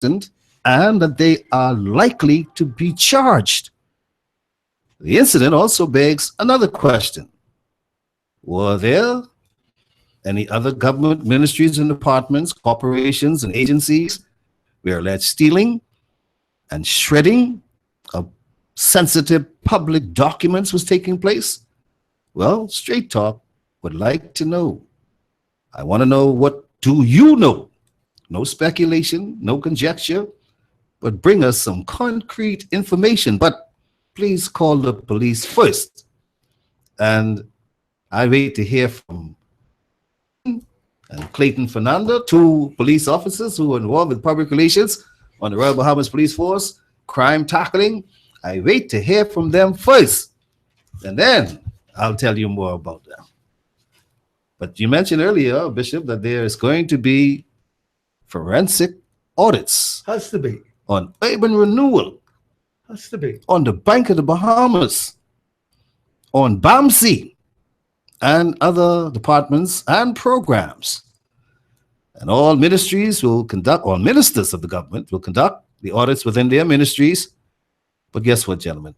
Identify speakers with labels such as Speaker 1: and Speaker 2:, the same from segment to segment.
Speaker 1: and that they are likely to be charged. The incident also begs another question. Were there any other government ministries and departments, corporations, and agencies where alleged stealing and shredding of sensitive public documents was taking place? Well, Straight Talk would like to know. I want to know, what do you know? No speculation, no conjecture, but bring us some concrete information. But please call the police first. And I wait to hear from and Clayton Fernanda, two police officers who are involved with public relations on the Royal Bahamas Police Force, crime tackling. I wait to hear from them first, and then I'll tell you more about them. But you mentioned earlier, Bishop, that there is going to be forensic audits.
Speaker 2: Has to be.
Speaker 1: On urban renewal.
Speaker 2: Has to be.
Speaker 1: On the Bank of the Bahamas. On BAMSI. And other departments and programs. And all ministries will conduct, all ministers of the government will conduct the audits within their ministries. But guess what, gentlemen?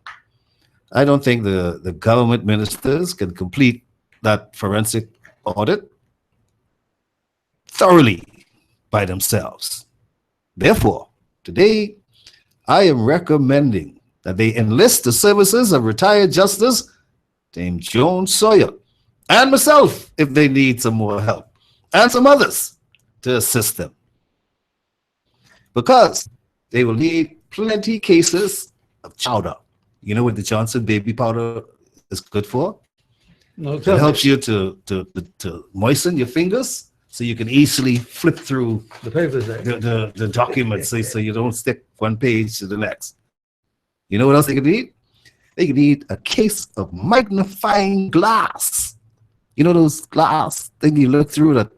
Speaker 1: I don't think the government ministers can complete that forensic audit thoroughly by themselves. Therefore, today, I am recommending that they enlist the services of retired Justice Dame Joan Sawyer and myself if they need some more help, and some others to assist them. Because they will need plenty cases of chowder. You know what the Johnson baby powder is good for?
Speaker 2: No,
Speaker 1: It helps you to moisten your fingers so you can easily flip through
Speaker 2: the papers there.
Speaker 1: the documents so you don't stick one page to the next. You know what else they could need? They could need a case of magnifying glass. You know those glass thing you look through that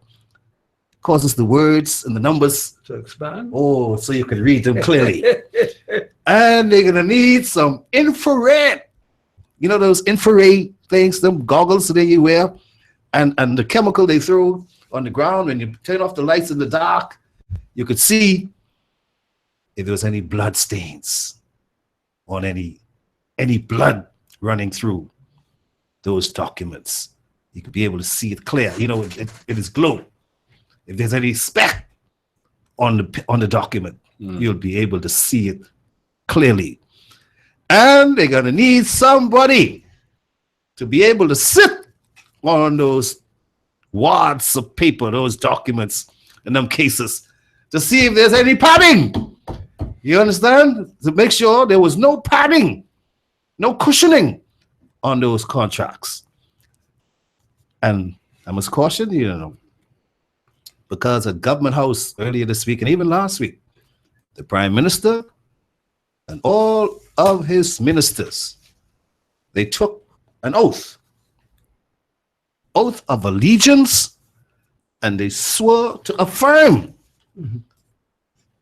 Speaker 1: causes the words and the numbers
Speaker 2: to expand?
Speaker 1: Oh, so you can read them clearly. And they're going to need some infrared. You know those infrared things, them goggles that you wear, and the chemical they throw on the ground when you turn off the lights in the dark, you could see if there was any blood stains on any blood running through those documents. You could be able to see it clear. You know, it is glow. If there's any speck on the document, you'll be able to see it clearly. And they're going to need somebody to be able to sit on those wads of paper, those documents, and them cases, to see if there's any padding. You understand? To make sure there was no padding, no cushioning on those contracts. And I must caution you, because at Government House earlier this week and even last week, the Prime Minister and all of his ministers, they took an oath of allegiance, and they swore to affirm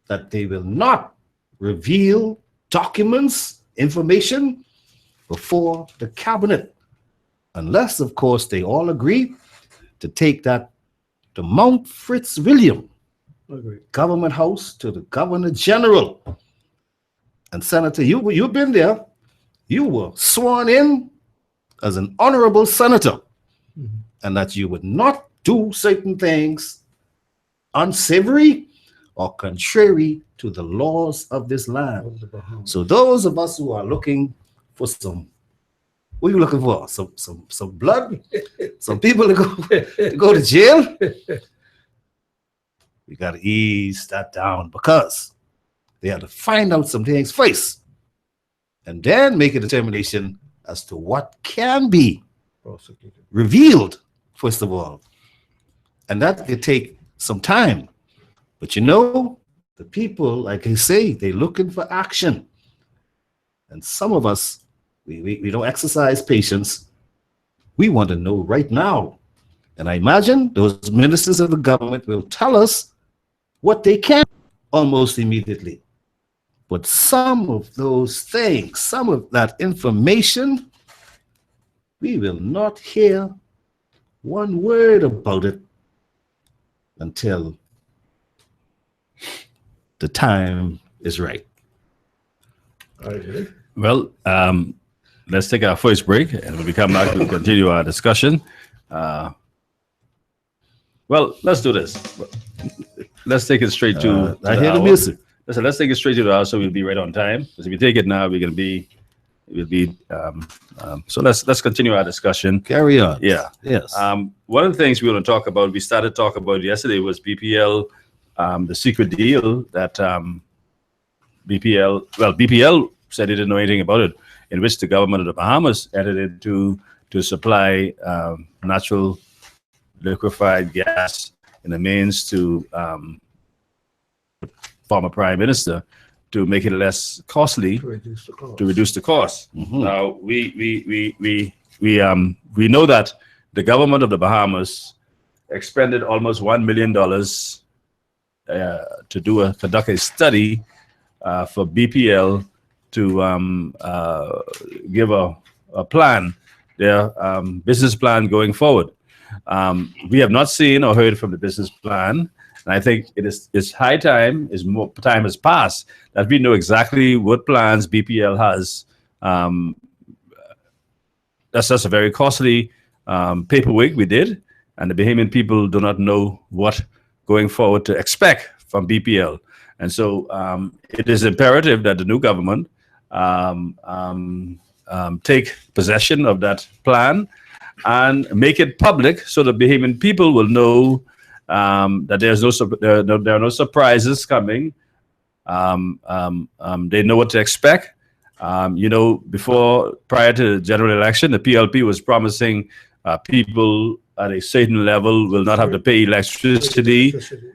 Speaker 1: that they will not reveal documents, information before the cabinet, unless, of course, they all agree to take that to Mount Fitzwilliam Government House to the Governor General. And Senator, you've been there. You were sworn in as an honorable senator, and that you would not do certain things unsavory or contrary to the laws of this land. So those of us who are looking for some, what are you looking for? Some blood? Some people to go to jail? We got to ease that down, because they have to find out some things first and then make a determination as to what can be revealed, first of all. And that could take some time. But the people, like I say, they're looking for action. And some of us, we don't exercise patience. We want to know right now. And I imagine those ministers of the government will tell us what they can almost immediately. But some of those things, some of that information, we will not hear one word about it until the time is right.
Speaker 2: All right.
Speaker 3: Well, let's take our first break, and when we come back, we'll continue our discussion. Well, let's do this. Let's take it straight to.
Speaker 1: I hear the
Speaker 3: hour.
Speaker 1: music.
Speaker 3: Listen, let's take it straight to the hour, so we'll be right on time. Because if we take it now, we're gonna be. We'll be. So let's continue our discussion.
Speaker 1: Carry on.
Speaker 3: Yeah.
Speaker 1: Yes.
Speaker 3: One of the things we want to talk about, we started talking about yesterday, was BPL, the secret deal that BPL said they didn't know anything about it, in which the government of the Bahamas entered into to supply natural liquefied gas in the means to former prime minister to make it less costly
Speaker 2: To reduce the cost.
Speaker 3: to reduce the cost.
Speaker 1: Mhm.
Speaker 3: Now we know that the government of the Bahamas expended almost $1 million to conduct a study for BPL to give a plan, their business plan going forward. We have not seen or heard from the business plan, and I think it's high time, more time has passed, that we know exactly what plans BPL has. That's just a very costly paperwork we did, and the Bahamian people do not know what going forward to expect from BPL. And so it is imperative that the new government take possession of that plan and make it public, so the Bahamian people will know that there are no surprises coming. They know what to expect. Prior to the general election, the PLP was promising people at a certain level will not have to pay electricity,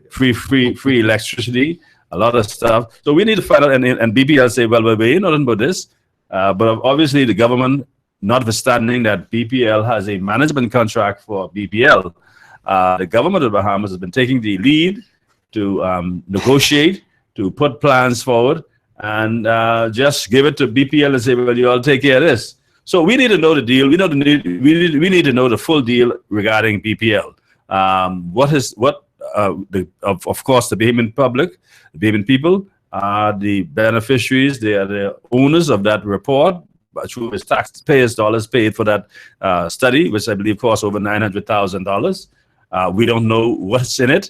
Speaker 3: free electricity, a lot of stuff. So we need to find out, and BPL say, well, we ain't nothing about this. But obviously the government, notwithstanding that BPL has a management contract for BPL, the government of the Bahamas has been taking the lead to negotiate, to put plans forward, and just give it to BPL and say, well, you all take care of this. So we need to know the deal. We need to know the full deal regarding BPL. Of course, the Bahamian public, the Bahamian people are the beneficiaries. They are the owners of that report, through his taxpayers' dollars paid for that study, which I believe cost over $900,000. We don't know what's in it.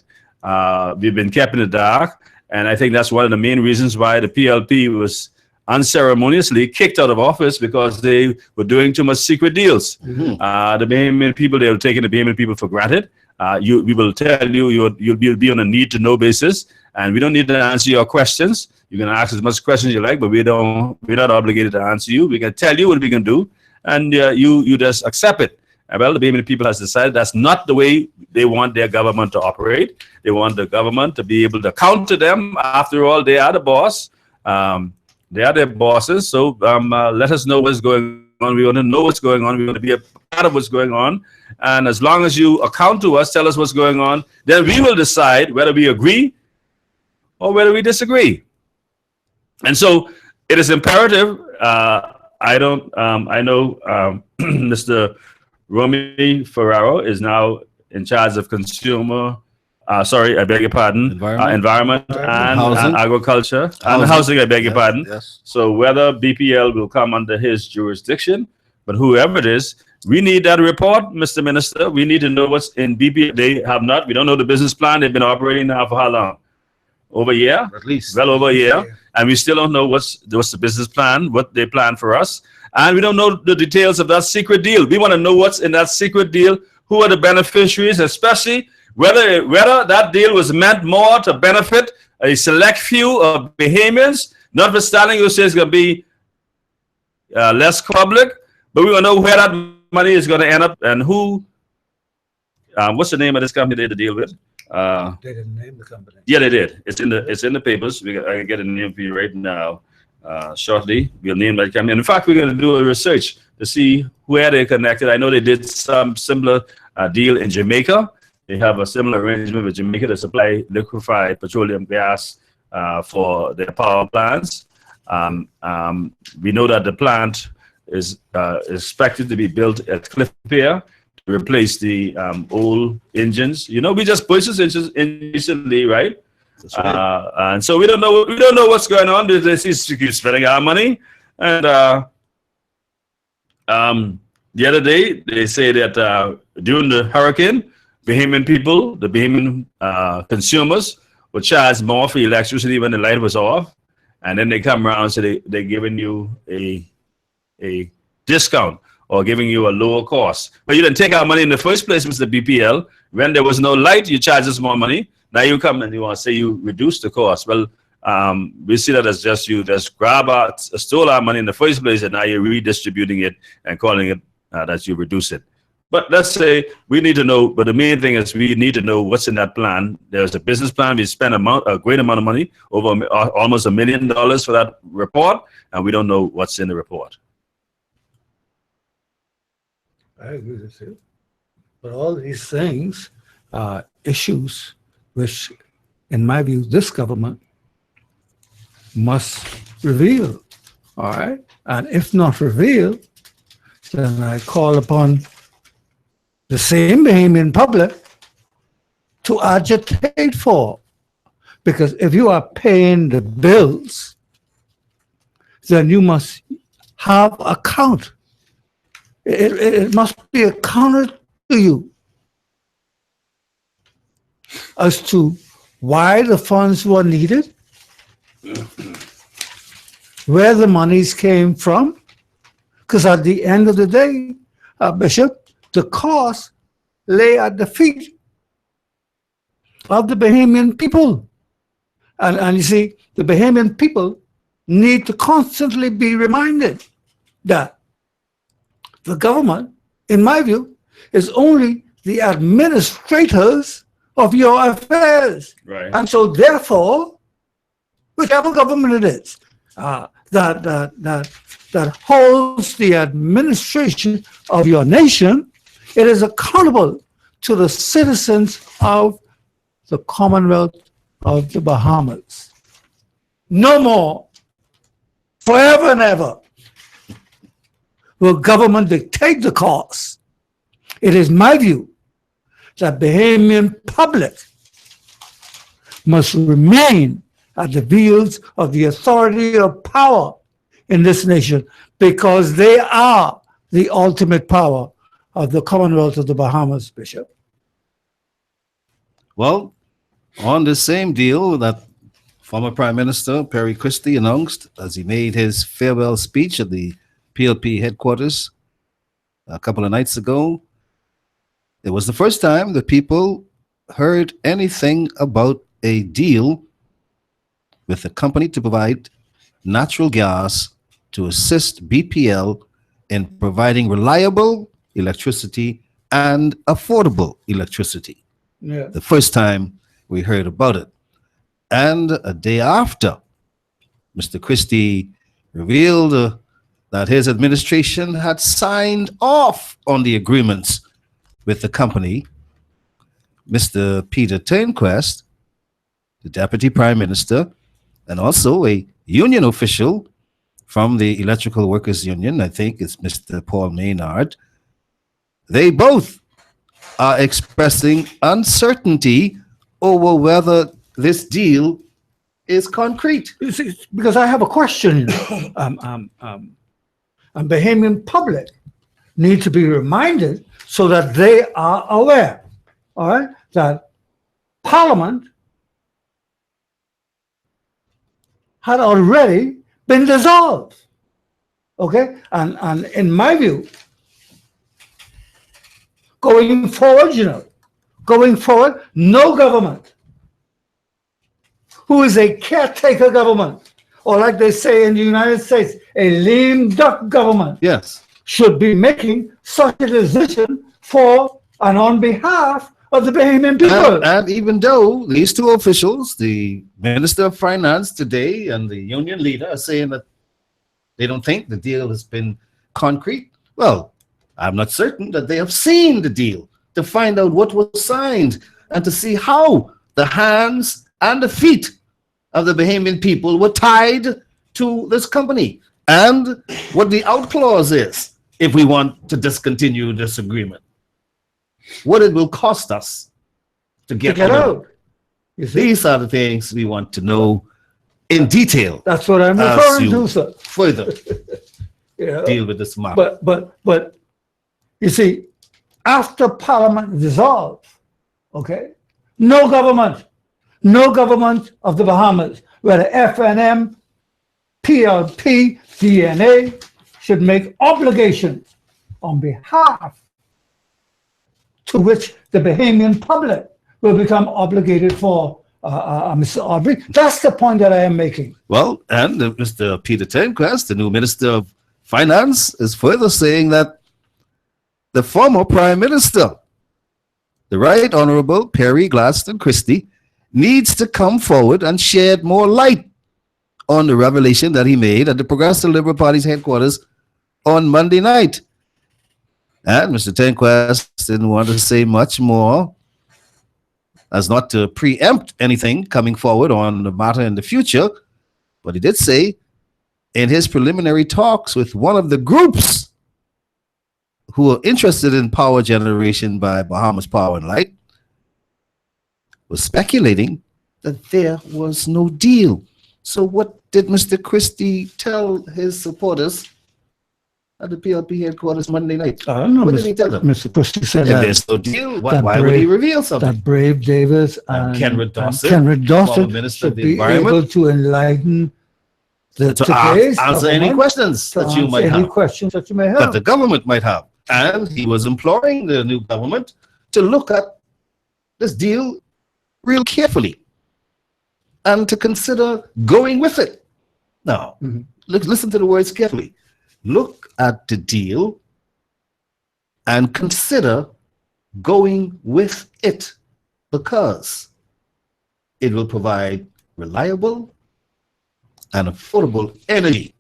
Speaker 3: We've been kept in the dark, and I think that's one of the main reasons why the PLP was unceremoniously kicked out of office, because they were doing too much secret deals.
Speaker 1: Mhm.
Speaker 3: The Bahamian people, they were taking the Bahamian people for granted. We will tell you you'll be on a need-to-know basis, and we don't need to answer your questions. You can ask as much questions you like, but we're not obligated to answer you. We can tell you what we can do, and you just accept it. Well, the Bahamian people has decided that's not the way they want their government to operate. They want the government to be able to counter them. After all, they are the boss. They are their bosses. So let us know what's going on. We want to know what's going on. We want to be a part of what's going on. And as long as you account to us, tell us what's going on, then we will decide whether we agree or whether we disagree. And so it is imperative. I know Mr. Romy Ferraro is now in charge of environment and
Speaker 1: Housing.
Speaker 3: agriculture and housing, I beg your pardon.
Speaker 1: Yes.
Speaker 3: So whether BPL will come under his jurisdiction, but whoever it is, we need that report, Mr. Minister. We need to know what's in BPL. We don't know the business plan. They've been operating now for how long? Over a year?
Speaker 1: At least.
Speaker 3: Well over a year. And we still don't know what's the business plan, what they plan for us. And we don't know the details of that secret deal. We want to know what's in that secret deal, who are the beneficiaries, especially whether that deal was meant more to benefit a select few of Bahamians, notwithstanding you say it's going to be less public, but we want to know where that money is going to end up and who. What's the name of this company they had to deal with?
Speaker 2: They didn't name the company.
Speaker 3: Yeah, they did. It's in the papers. I can get a name for you right now. Shortly, we'll name that company. And in fact, we're going to do a research to see where they're connected. I know they did some similar deal in Jamaica. They have a similar arrangement with Jamaica to supply liquefied petroleum gas for their power plants. We know that the plant is expected to be built at Cliff Pier to replace the old engines. We just purchased engines recently, right?
Speaker 1: That's right.
Speaker 3: And so we don't know what's going on. They seem to keep spending our money. And the other day they say that during the hurricane, Bahamian people, the Bahamian consumers, were charged more for electricity when the light was off, and then they come around and say they're giving you a discount or giving you a lower cost. But you didn't take our money in the first place, Mr. BPL. When there was no light, you charge us more money. Now you come and you want to say you reduce the cost. Well, we see that as just you just stole our money in the first place, and now you're redistributing it and calling it that you reduce it. But let's say we need to know, but the main thing is we need to know what's in that plan. There's a business plan. We spent a great amount of money, over almost $1 million for that report, and we don't know what's in the report.
Speaker 2: I agree with you. But all these things are issues which, in my view, this government must reveal. All right? And if not reveal, then I call upon the same Bahamian public to agitate for. Because if you are paying the bills, then you must have account. It must be accounted to you as to why the funds were needed, where the monies came from, because at the end of the day, Bishop, the cost lay at the feet of the Bahamian people. And you see, the Bahamian people need to constantly be reminded that the government, in my view, is only the administrators of your affairs.
Speaker 3: Right.
Speaker 2: And so therefore, whichever government it is that holds the administration of your nation, it is accountable to the citizens of the Commonwealth of the Bahamas. No more, forever and ever, will government dictate the cost. It is my view that Bahamian public must remain at the wheels of the authority of power in this nation, because they are the ultimate power of the Commonwealth of the Bahamas, Bishop.
Speaker 1: Well, on the same deal that former Prime Minister Perry Christie announced as he made his farewell speech at the PLP headquarters a couple of nights ago, it was the first time that people heard anything about a deal with the company to provide natural gas to assist BPL in providing reliable electricity and affordable electricity.
Speaker 2: Yeah.
Speaker 1: The first time we heard about it. And a day after, Mr. Christie revealed that his administration had signed off on the agreements with the company. Mr. Peter Turnquest, the Deputy Prime Minister, and also a union official from the Electrical Workers Union, I think it's Mr. Paul Maynard, they both are expressing uncertainty over whether this deal is concrete.
Speaker 2: You see, because I have a question. And Bahamian public need to be reminded so that they are aware, all right, that Parliament had already been dissolved, okay? And in my view, going forward, no government who is a caretaker government, or like they say in the United States, a lame duck government,
Speaker 1: Yes.
Speaker 2: should be making such a decision for and on behalf of the Bahamian people.
Speaker 1: And even though these two officials, the Minister of Finance today and the union leader, are saying that they don't think the deal has been concrete, well, I'm not certain that they have seen the deal to find out what was signed and to see how the hands and the feet of the Bahamian people were tied to this company and what the out clause is if we want to discontinue this agreement. What it will cost us to get
Speaker 2: To get
Speaker 1: out.
Speaker 2: out. You see,
Speaker 1: These are the things we want to know in detail
Speaker 2: that's what I'm
Speaker 1: as
Speaker 2: referring
Speaker 1: you
Speaker 2: to, sir.
Speaker 1: further
Speaker 2: You know?
Speaker 1: deal with this matter.
Speaker 2: But you see, after Parliament dissolved, okay, no government of the Bahamas, whether FNM, PLP, DNA, should make obligations on behalf to which the Bahamian public will become obligated for, Mr. Aubrey. That's the point that I am making.
Speaker 1: Well, and Mr. Peter Tenquest, the new Minister of Finance, is further saying that the former Prime Minister, the Right Honorable Perry Gladstone Christie, needs to come forward and shed more light on the revelation that he made at the Progressive Liberal Party's headquarters on Monday night. And Mr. Tenquest didn't want to say much more as not to preempt anything coming forward on the matter in the future. But he did say in his preliminary talks with one of the groups who are interested in power generation by Bahamas Power and Light, was speculating that there was no deal. So what did Mr. Christie tell his supporters at the PLP headquarters Monday night?
Speaker 2: I don't know,
Speaker 1: What did he tell them?
Speaker 2: Mr. Christie said
Speaker 1: If
Speaker 2: that,
Speaker 1: there's no deal, why
Speaker 2: that
Speaker 1: would he
Speaker 2: brave-
Speaker 1: reveal something?
Speaker 2: that Brave Davis
Speaker 1: And
Speaker 2: and
Speaker 1: Kenred Dawson,
Speaker 2: Kenred
Speaker 1: former
Speaker 2: Dawson
Speaker 1: Minister of
Speaker 2: should
Speaker 1: the
Speaker 2: be
Speaker 1: Environment,
Speaker 2: able to enlighten the
Speaker 1: to
Speaker 2: today's
Speaker 1: answer any
Speaker 2: government,
Speaker 1: questions
Speaker 2: to
Speaker 1: that you
Speaker 2: answer
Speaker 1: might
Speaker 2: any
Speaker 1: have,
Speaker 2: questions that you may
Speaker 1: that
Speaker 2: have.
Speaker 1: the government might have. And he was imploring the new government to look at this deal real carefully and to consider going with it. Now,
Speaker 2: Mhm.
Speaker 1: listen to the words carefully. Look at the deal and consider going with it because it will provide reliable and affordable energy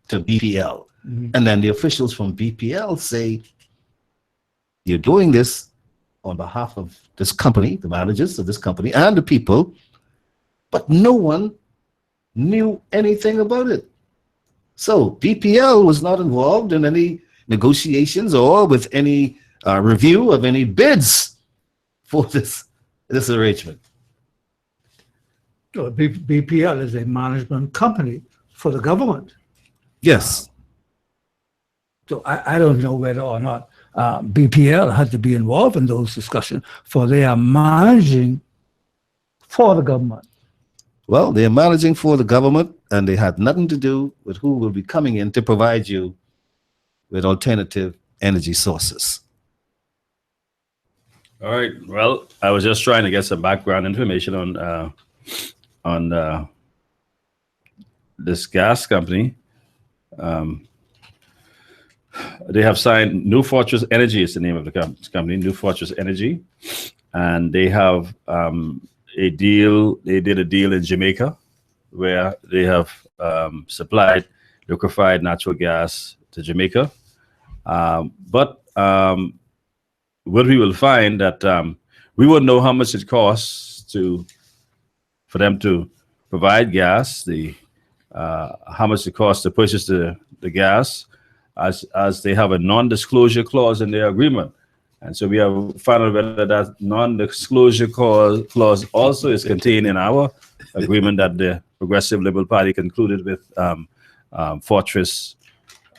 Speaker 1: to BPL.
Speaker 2: Mhm.
Speaker 1: And then the officials from BPL say, you're doing this on behalf of this company, the managers of this company, and the people, but no one knew anything about it. So BPL was not involved in any negotiations or with any review of any bids for this arrangement.
Speaker 2: So BPL is a management company for the government.
Speaker 1: Yes.
Speaker 2: So I don't know whether or not BPL had to be involved in those discussions, for they are managing for the government.
Speaker 1: Well, they're managing for the government, and they had nothing to do with who will be coming in to provide you with alternative energy sources.
Speaker 3: All right. Well, I was just trying to get some background information on this gas company. They have signed New Fortress Energy is the name of the company, New Fortress Energy, and they have a deal. They did a deal in Jamaica where they have supplied liquefied natural gas to Jamaica. But what we will find that we won't know how much it costs for them to provide gas, how much it costs to purchase the gas, as they have a non-disclosure clause in their agreement. And so we have found out whether that non-disclosure clause also is contained in our agreement that the Progressive Liberal Party concluded with Fortress,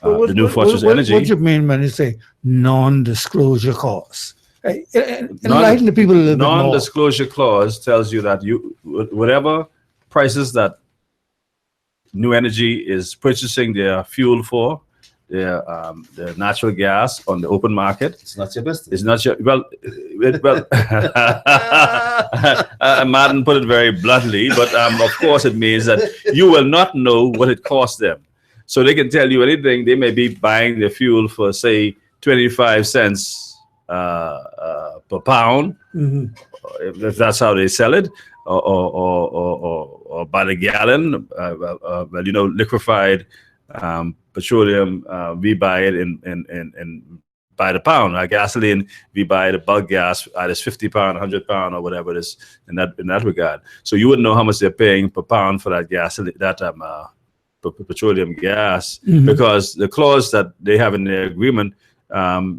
Speaker 3: the New Fortress Energy.
Speaker 2: What do you mean when you say non-disclosure clause? Enlighten the people a little bit more.
Speaker 3: Non-disclosure clause tells you that whatever prices that New Energy is purchasing their fuel for, their natural gas on the open market.
Speaker 1: It's not your business.
Speaker 3: It's not your Martin put it very bluntly, but of course it means that you will not know what it costs them. So they can tell you anything. They may be buying the fuel for say 25 cents per pound, if that's how they sell it, or by the gallon. Liquefied petroleum, we buy it in by the pound. Gasoline, we buy the bulk gas, either 50 pound, 100 pound, or whatever it is in that regard. So you wouldn't know how much they're paying per pound for that gasoline, petroleum gas, because the clause that they have in their agreement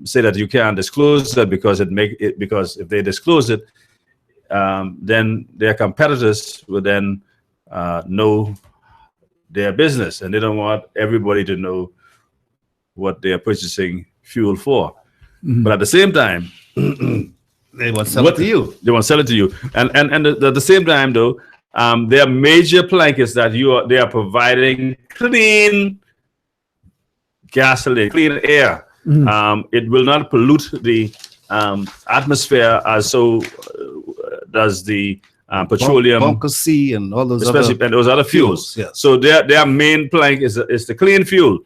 Speaker 3: say that you can't disclose that because because if they disclose it, then their competitors will then know their business, and they don't want everybody to know what they are purchasing fuel for. But at the same time,
Speaker 1: They want to sell it to you.
Speaker 3: they want to sell it to you, and at the same time, though, their major plank is that they are providing clean gasoline, clean air. It will not pollute the atmosphere as so does the petroleum,
Speaker 1: Bunker C and all those
Speaker 3: especially
Speaker 1: other
Speaker 3: and those other fuels.
Speaker 1: yes.
Speaker 3: So their main plank is the clean fuel,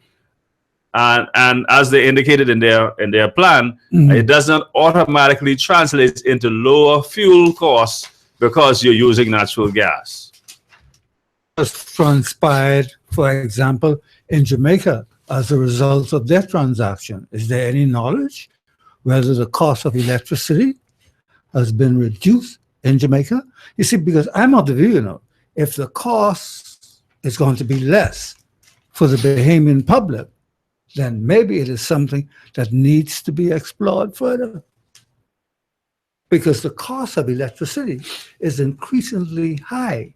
Speaker 3: and as they indicated in their plan, it does not automatically translate into lower fuel costs because you're using natural gas.
Speaker 2: Just transpired, for example, in Jamaica as a result of their transaction. Is there any knowledge whether the cost of electricity has been reduced in Jamaica? You see, because I'm of the view, if the cost is going to be less for the Bahamian public, then maybe it is something that needs to be explored further. Because the cost of electricity is increasingly high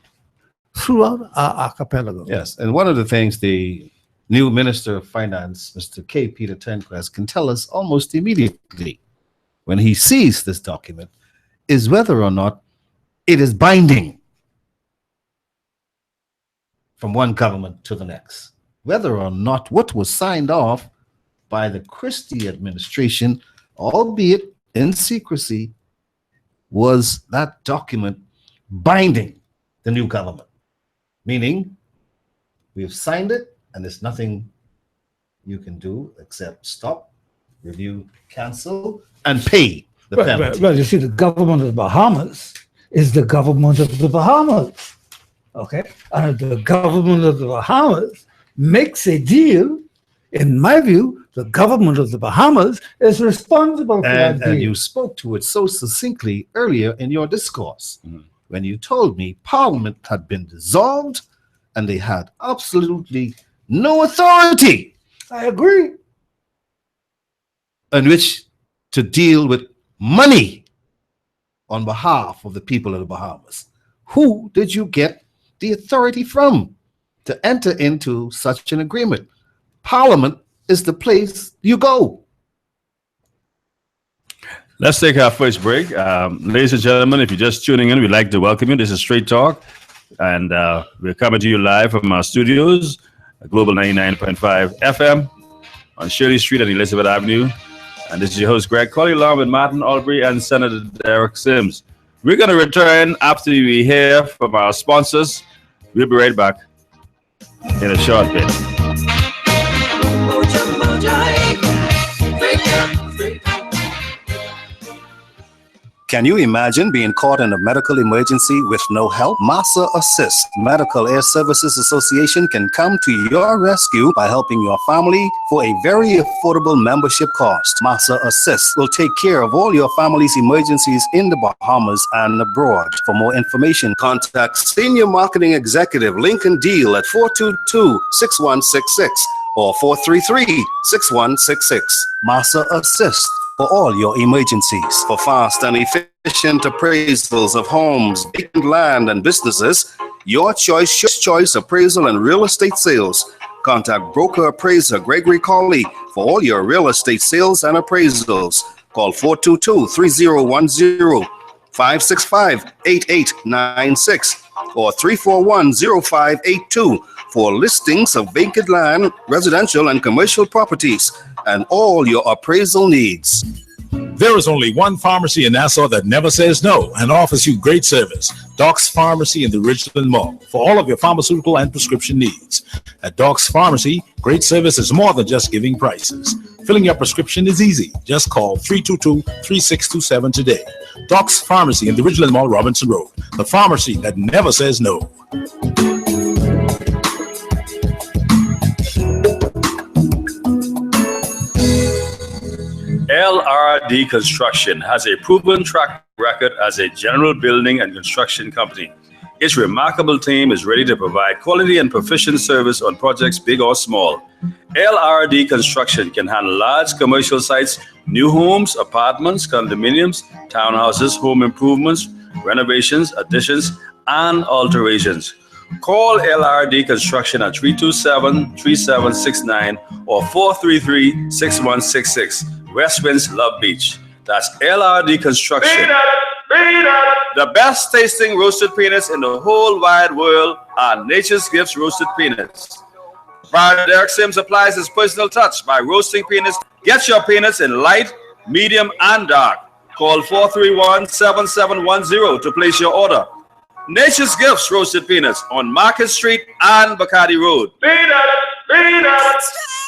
Speaker 2: throughout our archipelago.
Speaker 1: Yes, and one of the things the new Minister of Finance, Mr. K. Peter Turnquest, can tell us almost immediately when he sees this document is whether or not it is binding from one government to the next. Whether or not what was signed off by the Christie administration, albeit in secrecy, was that document binding the new government. Meaning, we have signed it, and there's nothing you can do except stop, review, cancel, and pay the penalty.
Speaker 2: Well, you see, the government of the Bahamas is the government of the Bahamas. Okay? And if the government of the Bahamas makes a deal, in my view, the government of the Bahamas is responsible for that deal.
Speaker 1: And you spoke to it so succinctly earlier in your discourse when you told me Parliament had been dissolved and they had absolutely no authority
Speaker 2: I agree.
Speaker 1: in which to deal with money on behalf of the people of the Bahamas. Who did you get the authority from to enter into such an agreement? Parliament is the place you go.
Speaker 3: Let's take our first break. Ladies and gentlemen, if you're just tuning in, we'd like to welcome you. This is Straight Talk, and we're coming to you live from our studios, Global 99.5 FM on Shirley Street and Elizabeth Avenue. And this is your host, Greg Colley, along with Martin Albury and Senator Derek Sims. We're going to return after we hear from our sponsors. We'll be right back in a short bit.
Speaker 1: Can you imagine being caught in a medical emergency with no help? Massa Assist Medical Air Services Association can come to your rescue by helping your family for a very affordable membership cost. Massa Assist will take care of all your family's emergencies in the Bahamas and abroad. For more information, contact Senior Marketing Executive Lincoln Deal at 422-6166 or 433-6166. Massa Assist for all your emergencies. For fast and efficient appraisals of homes, vacant land, and businesses, your choice appraisal and real estate sales. Contact broker appraiser Gregory Colley for all your real estate sales and appraisals. Call 422-3010, 565-8896, or 341-0582 for listings of vacant land, residential and commercial properties, and all your appraisal needs.
Speaker 4: There is only one pharmacy in Nassau that never says no and offers you great service. Doc's Pharmacy in the Ridgeland Mall for all of your pharmaceutical and prescription needs. At Doc's Pharmacy, great service is more than just giving prices. Filling your prescription is easy. Just call 322-3627 today. Doc's Pharmacy in the Ridgeland Mall, Robinson Road. The pharmacy that never says no.
Speaker 3: LRD Construction has a proven track record as a general building and construction company. Its remarkable team is ready to provide quality and proficient service on projects big or small. LRD Construction can handle large commercial sites, new homes, apartments, condominiums, townhouses, home improvements, renovations, additions, and alterations. Call LRD Construction at 327-3769 or 433-6166. West Winds, Love Beach. That's LRD Construction. The best tasting roasted peanuts in the whole wide world are Nature's Gifts roasted peanuts. Brother Derek Sims applies his personal touch by roasting peanuts. Get your peanuts in light, medium, and dark. Call 431-7710 to place your order. Nature's Gifts roasted peanuts on Market Street and Bacardi Road.
Speaker 5: Extra,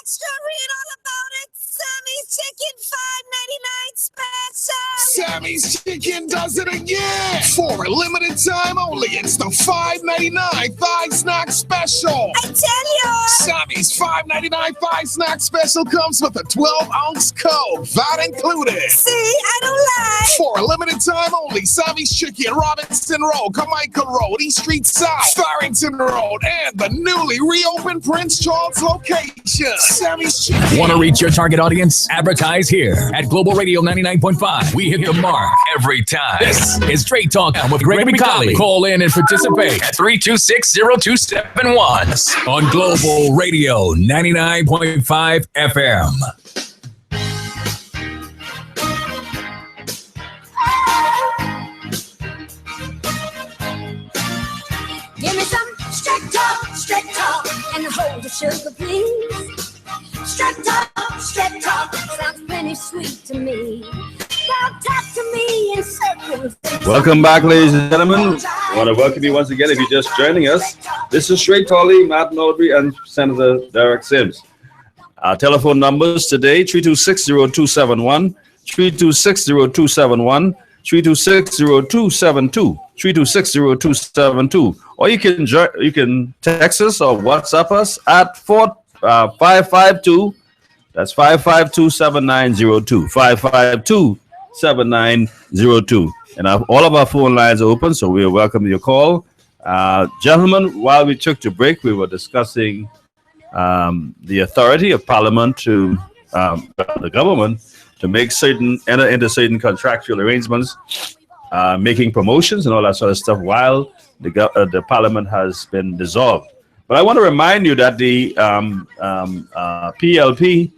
Speaker 5: extra, read all about it. Sammy's Chicken, $5.99 special.
Speaker 6: Sammy's Chicken does it again. For a limited time only, it's the $5.99 thigh snack special.
Speaker 5: I tell you.
Speaker 6: Sammy's $5.99 thigh snack special comes with a 12-ounce Coke, that included.
Speaker 5: See, I don't lie.
Speaker 6: For a limited time only, Sammy's Chicken, Robinson Road, Carmichael Road, East Street South, Farrington Road, and the newly reopened Prince Charles location. Sammy's Chicken.
Speaker 7: Want to reach your target audience? Advertise here at Global Radio 99.5. We hit the mark every time. This is Straight Talk with Gregory Colley. Call in and participate at 326-0271 on Global Radio 99.5 FM.
Speaker 5: Give me some straight talk, and hold the sugar, please. Straight talk, sounds plenty sweet to me. Now talk to me in circles.
Speaker 3: Welcome back, ladies and gentlemen. I want to welcome you once again if you're just joining us. This is Straight Talk, Matt Nordby, and Senator Derek Sims. Our telephone numbers today, 326-0271, 326-0271, 326-0272, 326-0272. Or you can text us or WhatsApp us at 552. That's 552-7902. 552-7902. And all of our phone lines are open, so we welcome your call. Gentlemen, while we took the break, we were discussing the authority of Parliament to the government to enter into certain contractual arrangements, making promotions and all that sort of stuff while the Parliament has been dissolved. But I want to remind you that the PLP,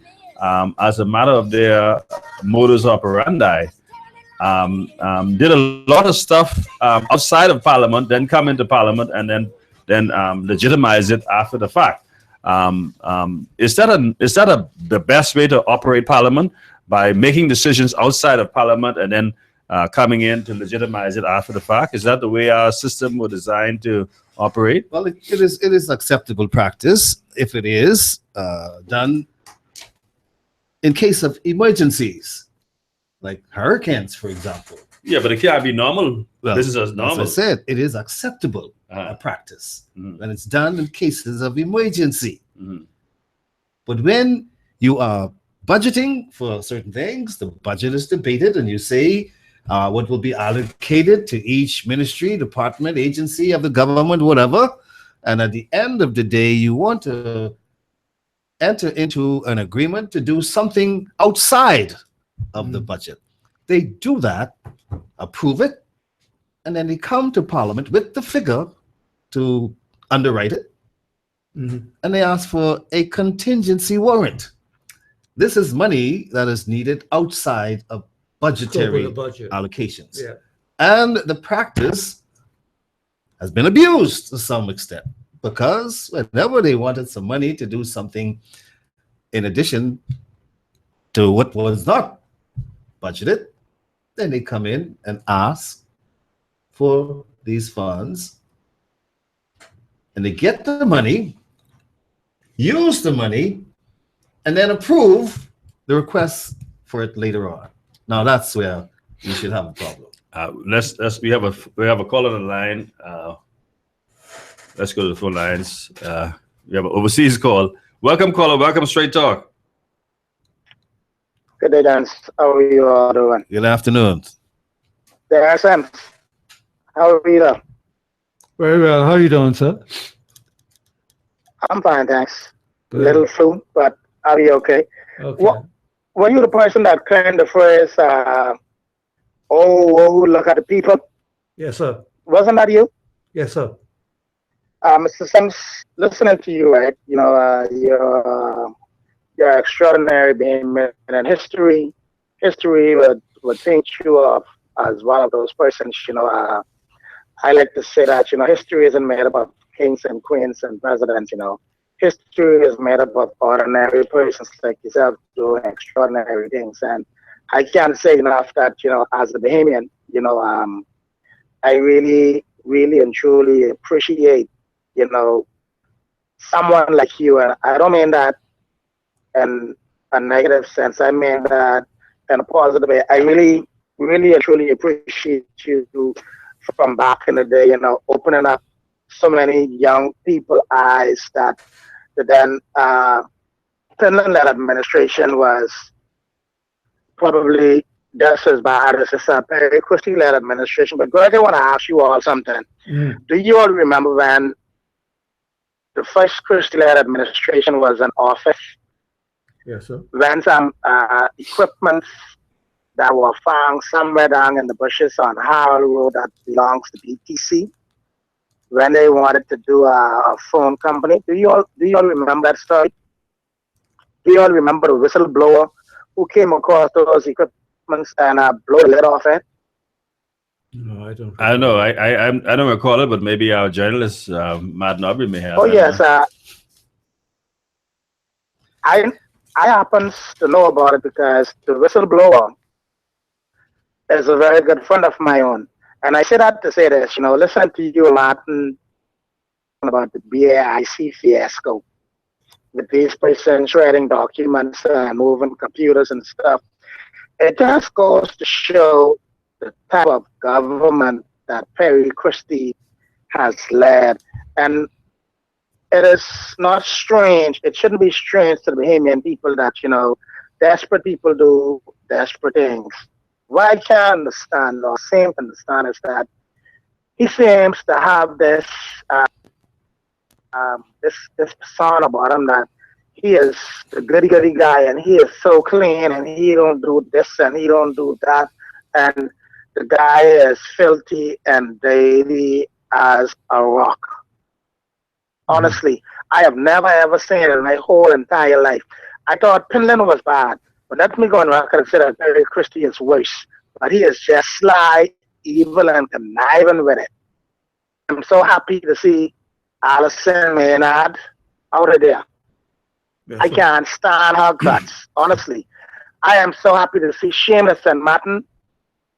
Speaker 3: as a matter of their modus operandi, did a lot of stuff outside of Parliament, then come into Parliament, and then legitimize it after the fact. Is that the best way to operate Parliament, by making decisions outside of Parliament and then coming in to legitimize it after the fact? Is that the way our system was designed to operate?
Speaker 1: Well, it is acceptable practice if it is done in case of emergencies, like hurricanes, for example.
Speaker 3: Yeah, but it can't be normal.
Speaker 1: Well,
Speaker 3: this is as normal.
Speaker 1: As I said, it is acceptable practice when it's done in cases of emergency. But when you are budgeting for certain things, the budget is debated, and you say what will be allocated to each ministry, department, agency of the government, whatever. And at the end of the day, you want to enter into an agreement to do something outside of the budget. They do that, approve it, and then they come to Parliament with the figure to underwrite it, and they ask for a contingency warrant. This is money that is needed outside of budgetary allocations.
Speaker 2: Yeah.
Speaker 1: And the practice has been abused to some extent, because whenever they wanted some money to do something in addition to what was not budgeted, then they come in and ask for these funds, and they get the money, use the money, and then approve the request for it later on. Now that's where you should have a problem.
Speaker 3: We have a call on the line. Let's go to the phone lines. We have an overseas call. Welcome, caller. Welcome, Straight Talk.
Speaker 8: Good day, Dan. How are you all doing?
Speaker 1: Good afternoon.
Speaker 8: There, Sam. How are you doing?
Speaker 2: Very well. How are you doing, sir?
Speaker 8: I'm fine, thanks.
Speaker 2: Good.
Speaker 8: Little soon, but I'll be okay.
Speaker 2: Okay.
Speaker 8: Were you the person that coined the phrase, oh, look at the people?
Speaker 2: Yes, sir.
Speaker 8: Wasn't that you?
Speaker 2: Yes, sir.
Speaker 8: Mr. Sims, listening to you, right? Your extraordinary behavior and history would paint you off as one of those persons. I like to say that history isn't made up of kings and queens and presidents. History is made up of ordinary persons like yourself doing extraordinary things. And I can't say enough that as a Bahamian, I really, really and truly appreciate someone like you. And I don't mean that in a negative sense. I mean that in a positive way. I really, really and truly appreciate you from back in the day, opening up so many young people eyes that then Finland-led administration was probably just as bad as the Perry Christie-led administration. But Greg, I want to ask you all something. Do you all remember when the first Christie-led administration was in office?
Speaker 2: Yes, sir.
Speaker 8: When some equipment that were found somewhere down in the bushes on Harold Road that belongs to BTC, when they wanted to do a phone company. Do you all remember that story? Do you all remember the whistleblower who came across those equipments and blew the lid off it?
Speaker 2: No, I don't.
Speaker 3: I don't know. I don't recall it, but maybe our journalist Matt Nobby may have.
Speaker 8: Oh yes, I happen to know about it because the whistleblower is a very good friend of my own. And I say that to say this, listen to you, Martin, about the BAIC fiasco with these persons writing documents and moving computers and stuff. It just goes to show the type of government that Perry Christie has led. And it is not strange. It shouldn't be strange to the Bahamian people that, desperate people do desperate things. What I can understand or seem to understand is that he seems to have this this persona about him that he is the goody guy and he is so clean and he don't do this and he don't do that, and the guy is filthy and dirty as a rock. Honestly, I have never ever seen it in my whole entire life. I thought Finland was bad. But let me go on record and say that Perry Christie is worse. But he is just sly, evil, and conniving with it. I'm so happy to see Alison Maynard out of there.
Speaker 2: Yes,
Speaker 8: I
Speaker 2: sir.
Speaker 8: can't stand her guts, honestly. I am so happy to see Shameless and Martin.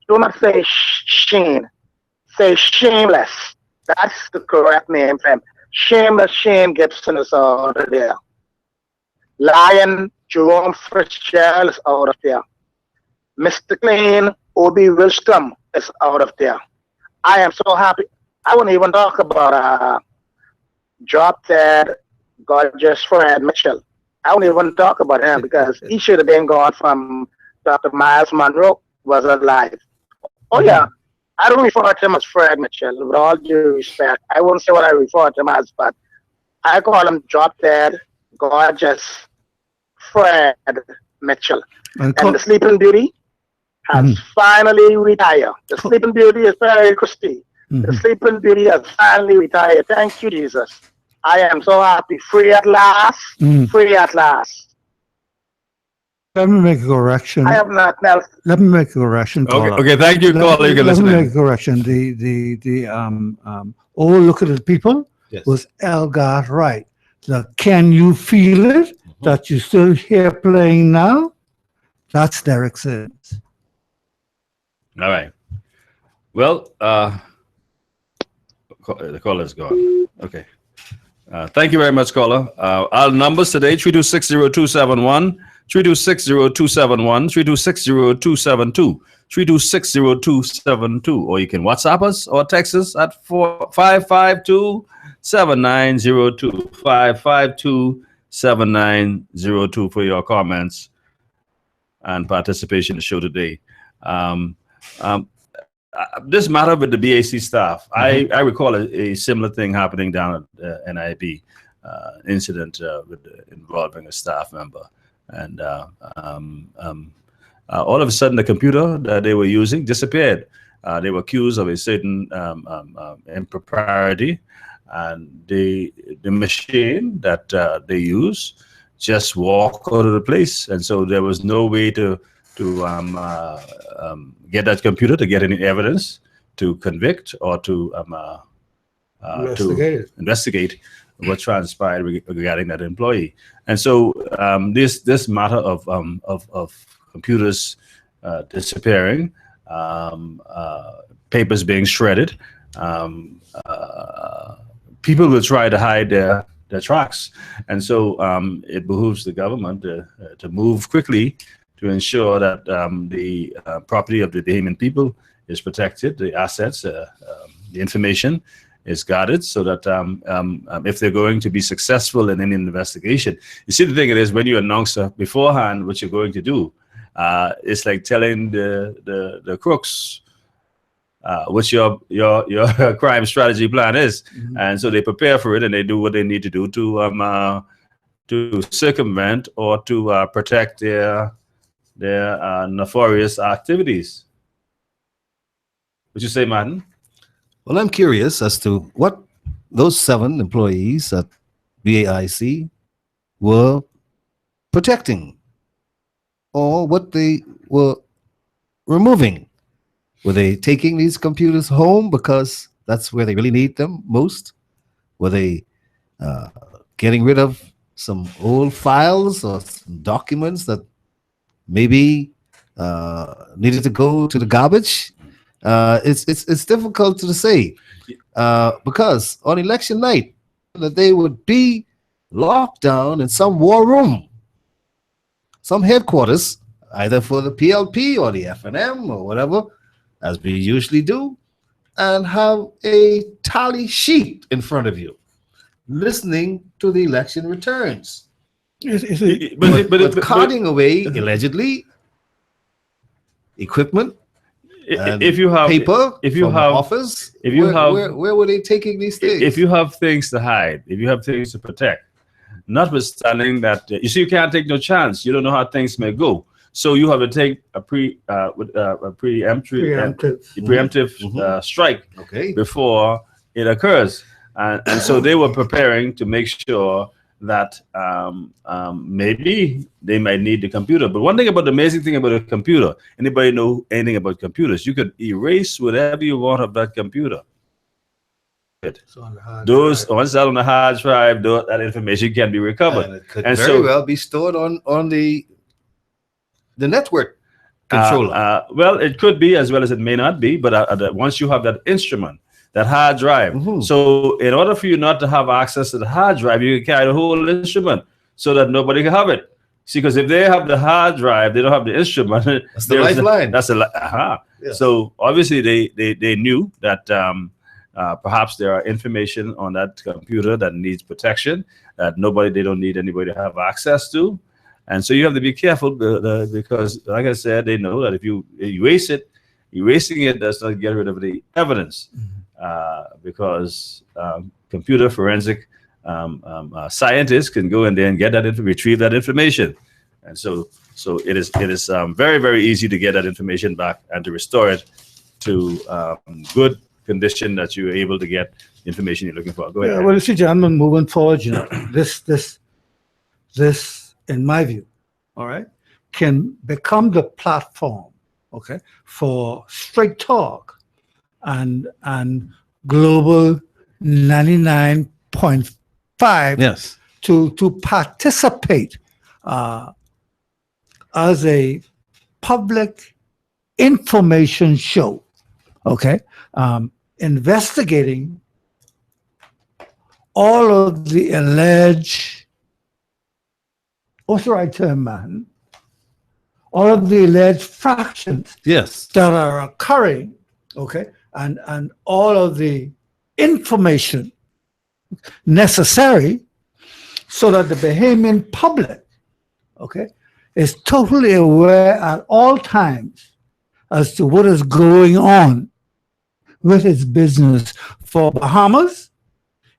Speaker 8: Do not say Shane. Say Shameless. That's the correct name for him. Shameless Shane Gibson is out of there. Lion Jerome Fitzgerald is out of there. Mr. Clean, Obi Wilstrom is out of there. I am so happy. I won't even talk about drop dead gorgeous Fred Mitchell. I won't even talk about him because he should have been gone from Dr. Miles Monroe was alive. Oh yeah, I don't refer to him as Fred Mitchell, with all due respect. I won't say what I refer to him as, but I call him drop dead gorgeous Fred Mitchell.
Speaker 2: And
Speaker 8: And the Sleeping Beauty has finally retired. The Sleeping Beauty is Perry Christie. The Sleeping Beauty has finally retired. Thank you, Jesus. I am so happy. Free at last. Free at last.
Speaker 2: Let me make a correction.
Speaker 8: I have nothing else.
Speaker 2: Let me make a correction.
Speaker 3: Okay,
Speaker 2: caller.
Speaker 3: okay. Thank you, caller. You can
Speaker 2: Let me
Speaker 3: listen.
Speaker 2: make a correction. The old look at the people
Speaker 4: Yes.
Speaker 2: was Elgar Wright. The Can You Feel It? That you still hear playing now? That's Derek Sims.
Speaker 3: All right. Well, the caller's gone. Okay. Thank you very much, caller. Our numbers today: 3260271, 3260271, 3260272, 3260272, or you can WhatsApp us or text us at 552-7902, 552-7902 for your comments and participation in the show today. This matter with the BAC staff, I recall a similar thing happening down at NIB incident involving a staff member, and all of a sudden the computer that they were using disappeared, They were accused of a certain impropriety, and the machine that they use just walk out of the place, and so there was no way to get that computer to get any evidence to convict or to investigate what transpired regarding that employee. And so this matter of computers disappearing, papers being shredded, people will try to hide their tracks, and so it behooves the government to move quickly to ensure that the property of the Bahamian people is protected, the assets, the information is guarded, so that if they're going to be successful in any investigation. You see, the thing is, when you announce beforehand what you're going to do, it's like telling the crooks what your crime strategy plan is, and so they prepare for it and they do what they need to do to circumvent or to protect their nefarious activities. Would you say, Martin?
Speaker 1: Well, I'm curious as to what those 7 employees at BAIC were protecting, or what they were removing. Were they taking these computers home because that's where they really need them most? Were they getting rid of some old files or some documents that maybe needed to go to the garbage? It's difficult to say because on election night that they would be locked down in some war room, some headquarters, either for the PLP or the FNM or whatever, as we usually do, and have a tally sheet in front of you, listening to the election returns. But carting away allegedly equipment.
Speaker 3: If you have
Speaker 1: paper,
Speaker 3: if you
Speaker 1: from
Speaker 3: have
Speaker 1: office,
Speaker 3: if you have
Speaker 1: where were they taking these things?
Speaker 3: if you have things to hide, if you have things to protect, notwithstanding that you see, you can't take no chance. You don't know how things may go, so you have to take a preemptive strike before it occurs, and so they were preparing to make sure that maybe they might need the computer. But one thing about the amazing thing about a computer, anybody know anything about computers, you could erase whatever you want of that computer. Those once that on the hard drive, that information can be recovered,
Speaker 1: and it could very well be stored on the network controller.
Speaker 3: Well, it could be as well as it may not be, but once you have that instrument, that hard drive. So in order for you not to have access to the hard drive, you can carry the whole instrument so that nobody can have it. See, because if they have the hard drive, they don't have the instrument.
Speaker 1: That's the lifeline.
Speaker 3: Yeah. So obviously they knew that perhaps there are information on that computer that needs protection, that they don't need anybody to have access to. And so you have to be careful because, like I said, they know that if you erase it, erasing it does not get rid of the evidence. Because computer forensic scientists can go in there and get that retrieve that information, and so it is very, very easy to get that information back and to restore it to good condition that you're able to get the information you're looking for. Go ahead.
Speaker 2: Yeah, well, you see, gentlemen, moving forward, this, in my view, all right, can become the platform, okay, for straight talk and Global 99.5
Speaker 1: yes,
Speaker 2: to participate as a public information show, okay, investigating all of the alleged, what's the right term, man? All of the alleged fractions
Speaker 1: yes,
Speaker 2: that are occurring, okay, and all of the information necessary so that the Bahamian public, okay, is totally aware at all times as to what is going on with its business. For Bahamas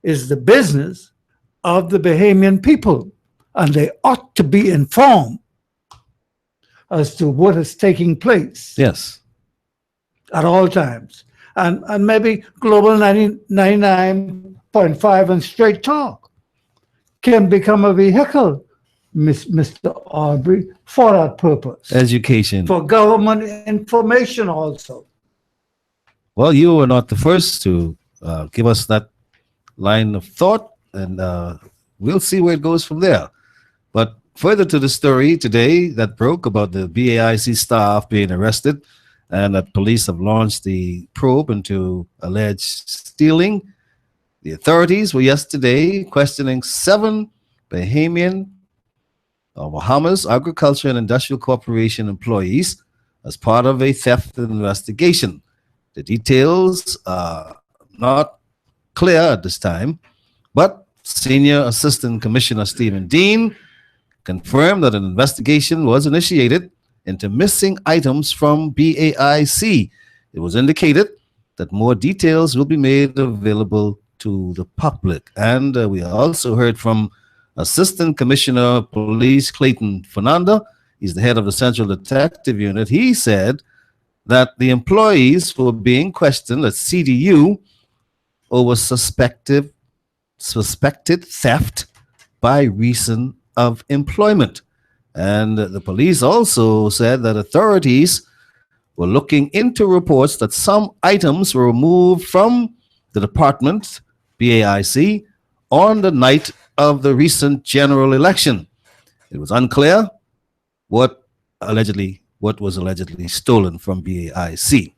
Speaker 2: is the business of the Bahamian people, and they ought to be informed as to what is taking place.
Speaker 1: yes.
Speaker 2: at all times. And maybe Global 99.5 and Straight Talk can become a vehicle, Mr. Aubrey, for that purpose.
Speaker 1: Education.
Speaker 2: For government information also.
Speaker 1: Well, you were not the first to give us that line of thought, and we'll see where it goes from there. But further to the story today that broke about the BAIC staff being arrested and that police have launched the probe into alleged stealing, the authorities were yesterday questioning 7 Bahamas Agriculture and Industrial Corporation employees as part of a theft investigation. The details are not clear at this time, but Senior Assistant Commissioner Stephen Dean confirmed that an investigation was initiated into missing items from BAIC. It was indicated that more details will be made available to the public. And we also heard from Assistant Commissioner of Police Clayton Fernanda. He's the head of the Central Detective Unit. He said that the employees were being questioned at CDU over suspected theft by reason of employment. And the police also said that authorities were looking into reports that some items were removed from the department, BAIC, on the night of the recent general election. It was unclear what was allegedly stolen from BAIC.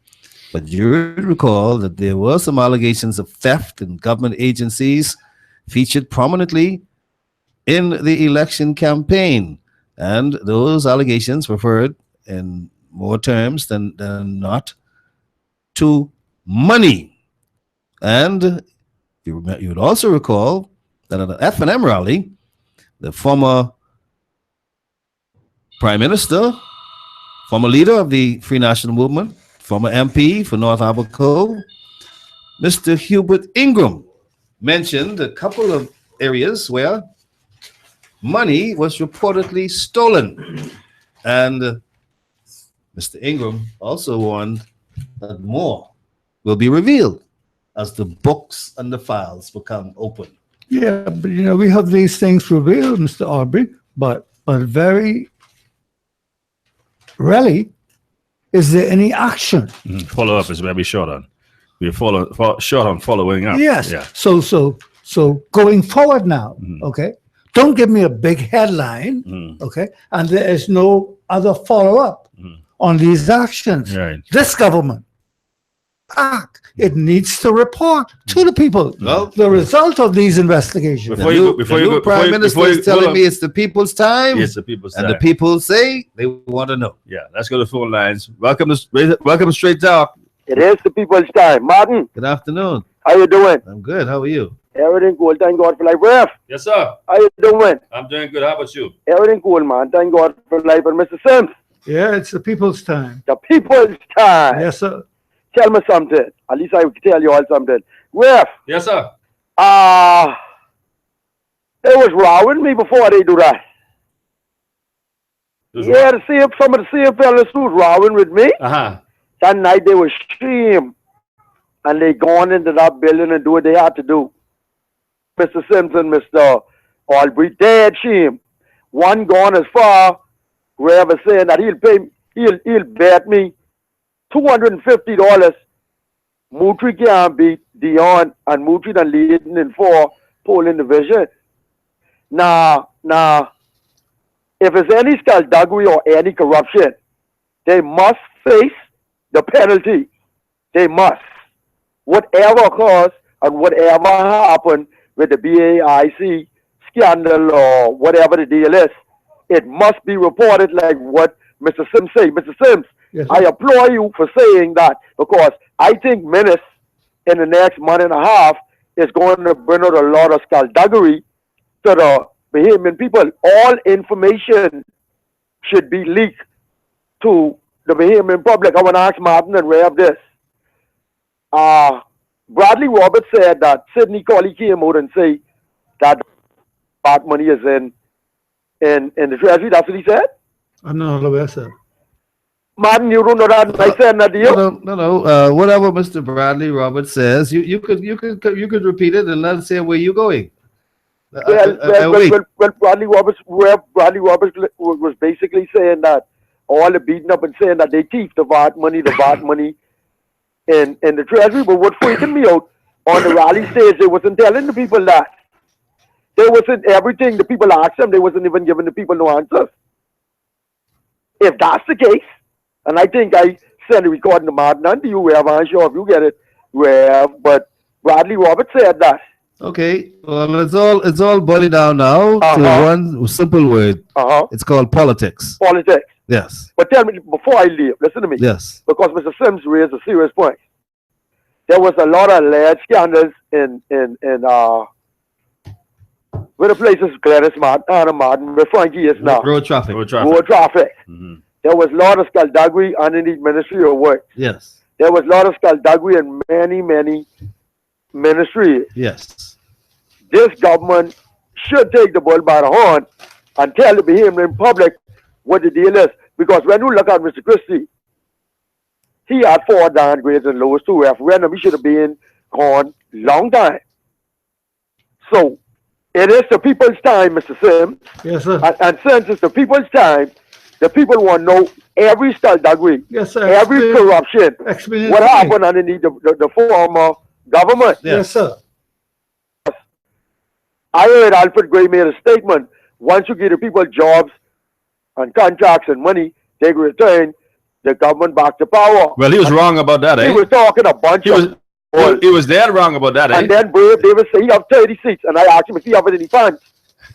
Speaker 1: But you recall that there were some allegations of theft in government agencies featured prominently in the election campaign. And those allegations referred in more terms than not to money. And you would also recall that at an F&M rally, the former Prime Minister, former leader of the Free National Movement, former MP for North Abaco, Mr. Hubert Ingram, mentioned a couple of areas where money was reportedly stolen. And Mr. Ingram also warned that more will be revealed as the books and the files become open.
Speaker 2: Yeah, but we have these things revealed, Mr. Aubrey, but very rarely is there any action.
Speaker 3: Follow up is very short on. We're short on following up.
Speaker 2: Yes.
Speaker 3: Yeah.
Speaker 2: So going forward now, okay, don't give me a big headline, okay, and there is no other follow-up on these actions.
Speaker 3: Right.
Speaker 2: This government act. It needs to report to the people
Speaker 1: Well,
Speaker 2: the result of these investigations.
Speaker 3: Before you go,
Speaker 1: Prime Minister is telling me it's the people's time.
Speaker 3: It's the people's
Speaker 1: and
Speaker 3: time.
Speaker 1: the people say they want to know.
Speaker 3: Yeah, let's go to the phone lines. Welcome to Straight Talk.
Speaker 8: It is the people's time. Martin,
Speaker 1: Good afternoon.
Speaker 8: how you doing?
Speaker 1: I'm good. How are you?
Speaker 8: Everything cool. Thank God for life. Ref,
Speaker 3: Yes, sir.
Speaker 8: how you doing?
Speaker 3: I'm doing good. How about you?
Speaker 8: Everything cool, man. Thank God for life. And Mr. Sims,
Speaker 2: Yeah, it's the people's time.
Speaker 8: the people's time.
Speaker 2: Yes, sir.
Speaker 8: Tell me something. At least I will tell you all something. Ref,
Speaker 3: Yes, sir.
Speaker 8: they was rowing me before they do that. Yeah, some of the same fellas who was rowing with me.
Speaker 3: Uh-huh.
Speaker 8: That night they were shame. And they gone into that building and do what they had to do. Mr. Simpson, Mr. Aubrey, dead shame. One gone as far, Rev saying that he'll bet me $250. Moutry can beat Dion, and Moutry done leading in 4 polling division. Now, if it's any skullduggery or any corruption, they must face the penalty. They must. Whatever occurs and whatever happened with the BAIC scandal or whatever the deal is, it must be reported like what Mr. Sims said. Mr. Sims,
Speaker 2: Yes,
Speaker 8: I applaud you for saying that, because I think Menace in the next month and a half is going to bring out a lot of skullduggery to the Bahamian people. All information should be leaked to the Bahamian public. I want to ask Martin and Rev this. Bradley Roberts said that Sidney Colley came out and say that part money is in the treasury. That's what he said.
Speaker 2: I'm not aware, sir.
Speaker 9: Martin, you don't know that I said that to you.
Speaker 1: No. Whatever Mr. Bradley Roberts says, you could repeat it and let us say where you're going.
Speaker 9: Well, Bradley Roberts was basically saying that all the beating up and saying that they thief the VAT money in the treasury. But what freaking me out on the rally stage, they wasn't telling the people that. They wasn't everything the people asked them, they wasn't even giving the people no answers. If that's the case, and I think I sent a recording to Martin and to you, Rev, I'm sure if you get it, Rev, but Bradley Roberts said that.
Speaker 1: Okay, well, it's all boiling down now to one simple word. It's called politics.
Speaker 9: Politics.
Speaker 1: Yes.
Speaker 9: But tell me, before I leave, listen to me.
Speaker 1: Yes.
Speaker 9: Because Mr. Sims raised a serious point. There was a lot of alleged scandals in where the place is Gladys Martin, where Frankie is now.
Speaker 1: Road traffic.
Speaker 9: Mm-hmm. There was a lot of skullduggery underneath Ministry of Works.
Speaker 1: Yes.
Speaker 9: There was a lot of skullduggery in many ministries.
Speaker 1: Yes.
Speaker 9: This government should take the bull by the horn and tell the behavior in public what the deal is. Because when you look at Mr. Christie, he had 4 downgrades and lowest 2 referendum. He should have been gone long time. So it is the people's time, Mr. Sims.
Speaker 2: Yes, sir.
Speaker 9: And since it's the people's time, the people want to know every skullduggery,
Speaker 2: Yes, sir.
Speaker 9: every corruption,
Speaker 2: Explain
Speaker 9: what
Speaker 2: it to me.
Speaker 9: happened underneath the former government.
Speaker 2: Yes, sir.
Speaker 9: I heard Alfred Gray made a statement. Once you give the people jobs and contracts and money, they return the government back to power.
Speaker 3: Well, he was wrong about that,
Speaker 9: He
Speaker 3: eh?
Speaker 9: was talking a bunch of
Speaker 3: He was dead wrong about that, eh?
Speaker 9: and then Brave Davis said he have 30 seats. And I asked him if he have any funds.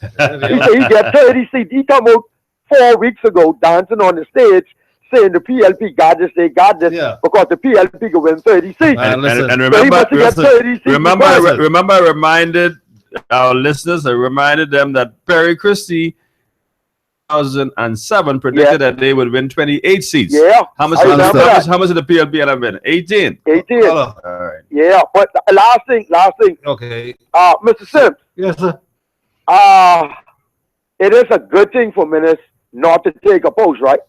Speaker 9: He said he get 30 seats. He come out 4 weeks ago dancing on the stage saying the PLP got this, they got this, because the PLP could win 30 seats.
Speaker 3: And
Speaker 9: So he must get 30 seats.
Speaker 3: remember, I reminded our listeners, I reminded them that Perry Christie 2007 predicted that they would win 28 seats.
Speaker 9: Yeah.
Speaker 3: How much
Speaker 9: I remember that.
Speaker 3: how much did the PLP end up winning? 18.
Speaker 9: 18.
Speaker 3: All right.
Speaker 9: Yeah, but the last thing.
Speaker 1: Okay.
Speaker 9: Mr. Sims.
Speaker 2: Yes, sir.
Speaker 9: It is a good thing for ministers not to take a post, right?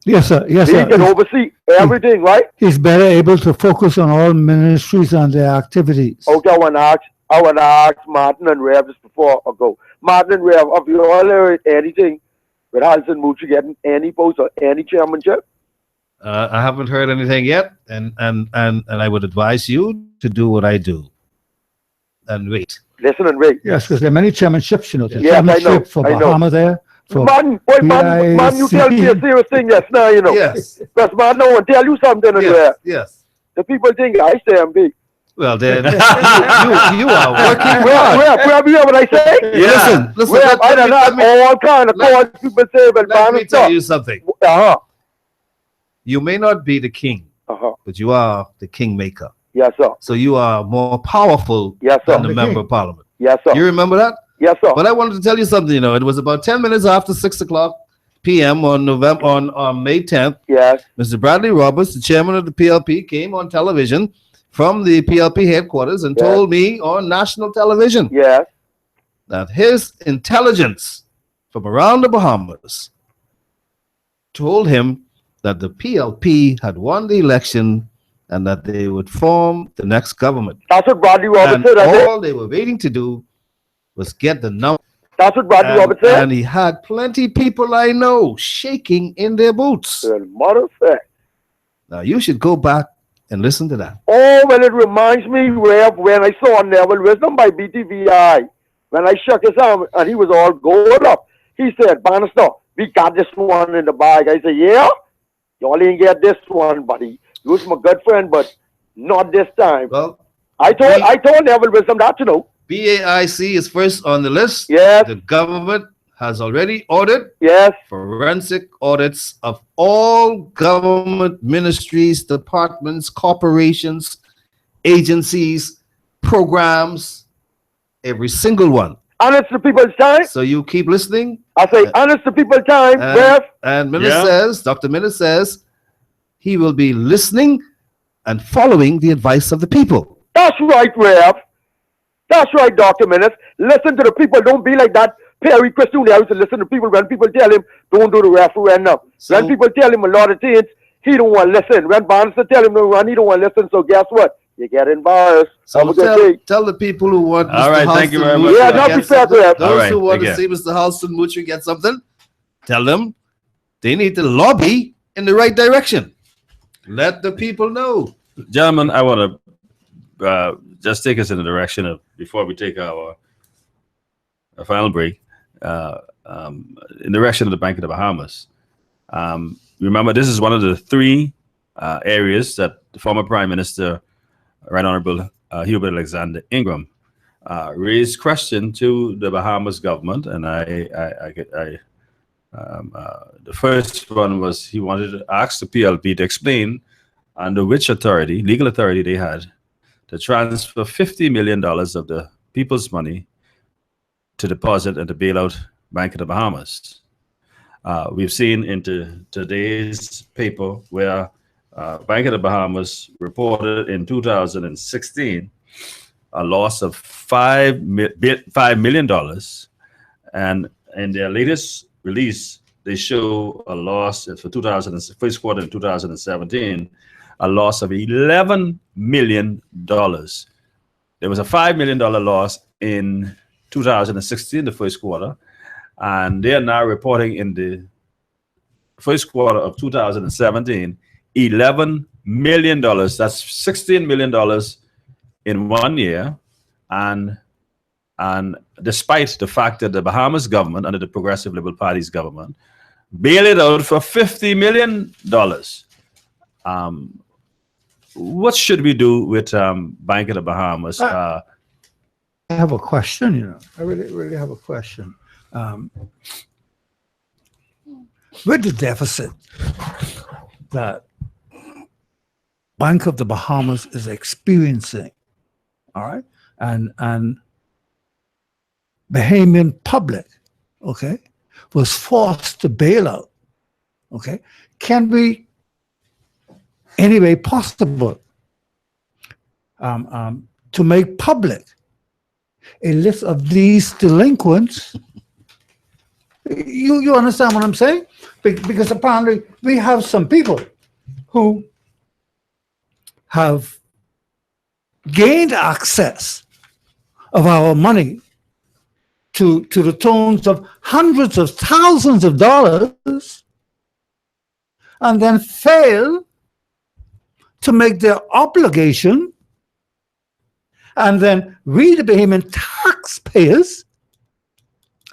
Speaker 2: Yes, sir. Yes,
Speaker 9: He
Speaker 2: sir.
Speaker 9: can oversee everything, right?
Speaker 2: He's better able to focus on all ministries and their activities.
Speaker 9: Okay, I want to ask Martin and Rev just before I go. Martin and Rev, have you all heard anything with Alison Moochie getting any post or any chairmanship?
Speaker 1: I haven't heard anything yet, and I would advise you to do what I do and wait.
Speaker 9: Listen and wait.
Speaker 2: Yes, because there are many chairmanships, you know. The
Speaker 9: Yes, I know,
Speaker 2: chairmanship for
Speaker 9: I know.
Speaker 2: Bahama there. For
Speaker 9: Martin, you tell me a serious thing just now, you know.
Speaker 1: Yes.
Speaker 9: Because Martin, I want to tell you something and Rev.
Speaker 1: Yes.
Speaker 9: The people think I say I'm big.
Speaker 1: Well, then you are working hard.
Speaker 9: Rev, you hear what I say?
Speaker 1: Listen.
Speaker 9: Rev, I don't know all kind of calls people say, but
Speaker 1: Let me tell you something. You may not be the king, but you are the kingmaker.
Speaker 9: Yes, sir.
Speaker 1: So you are more powerful
Speaker 9: Yes, sir.
Speaker 1: than the member of parliament.
Speaker 9: Yes, sir.
Speaker 1: You remember that?
Speaker 9: Yes, sir.
Speaker 1: But I wanted to tell you something. You know, it was about 10 minutes after 6 o'clock p.m. on May 10th.
Speaker 9: Yes.
Speaker 1: Mr. Bradley Roberts, the chairman of the PLP, came on television from the PLP headquarters and told me on national television that his intelligence from around the Bahamas told him that the PLP had won the election and that they would form the next government.
Speaker 9: That's what Bradley Roberts said.
Speaker 1: All they were waiting to do was get the number.
Speaker 9: That's what Bradley Roberts said.
Speaker 1: And he had plenty people I know shaking in their boots. Now you should go back and listen to that.
Speaker 9: Oh, well, it reminds me, Rev, when I saw Neville Wisdom by BTVI, when I shook his arm and he was all gold up. He said, Bannister, we got this one in the bag. I said, yeah? Y'all ain't get this one, buddy. You was my good friend, but not this time.
Speaker 1: Well,
Speaker 9: I told Neville Wisdom that, you know.
Speaker 1: BAIC is first on the list.
Speaker 9: Yes.
Speaker 1: The government has already ordered forensic audits of all government ministries, departments, corporations, agencies, programs, every single one.
Speaker 9: And it's the people's time.
Speaker 1: So you keep listening.
Speaker 9: I say, and it's the people's time, Rev.
Speaker 1: And Dr. Miller says, he will be listening and following the advice of the people.
Speaker 9: That's right, Rev. That's right, Dr. Minutes. Listen to the people. Don't be like that Perry Christie. He used to listen to people when people tell him, don't do the referendum. When people tell him a lot of things, he don't want to listen. When Barnes tell him to run, he don't want to listen. So guess what? You get embarrassed.
Speaker 1: So
Speaker 9: Have a good day.
Speaker 1: tell the people who want
Speaker 3: All right, thank you very
Speaker 1: Mutri
Speaker 3: much.
Speaker 9: Yeah,
Speaker 1: to
Speaker 9: not
Speaker 1: get
Speaker 9: be fair to
Speaker 1: something,
Speaker 9: him.
Speaker 1: those
Speaker 3: All right,
Speaker 1: who want
Speaker 3: again.
Speaker 1: to see Mr. Halston Mutri get something, tell them they need to lobby in the right direction. Let the people know.
Speaker 3: Gentlemen, I want to just take us in the direction of, before we take our final break, in the direction of the Bank of the Bahamas. Remember, this is one of the three areas that the former Prime Minister, Right Honorable Hubert Alexander Ingram, raised question to the Bahamas government, and the first one was he wanted to ask the PLP to explain under which authority, legal authority, they had to transfer $50 million of the people's money to deposit at the bailout Bank of the Bahamas. We've seen into today's paper where Bank of the Bahamas reported in 2016 a loss of $5 million, and in their latest release, they show a loss for first quarter in 2017, a loss of $11 million. There was a $5 million loss in 2016, the first quarter, and they are now reporting in the first quarter of 2017, $11 million. That's $16 million in 1 year, and despite the fact that the Bahamas government, under the Progressive Liberal Party's government, bailed it out for $50 million. What should we do with Bank of the Bahamas?
Speaker 2: I have a question, I really have a question. With the deficit that Bank of the Bahamas is experiencing, all right, and Bahamian public, okay, was forced to bail out, okay, can we, any way possible, to make public a list of these delinquents? You understand what I'm saying? Because apparently we have some people who have gained access of our money to the tunes of hundreds of thousands of dollars, and then fail to make their obligation, and then we, the Bahamian taxpayers,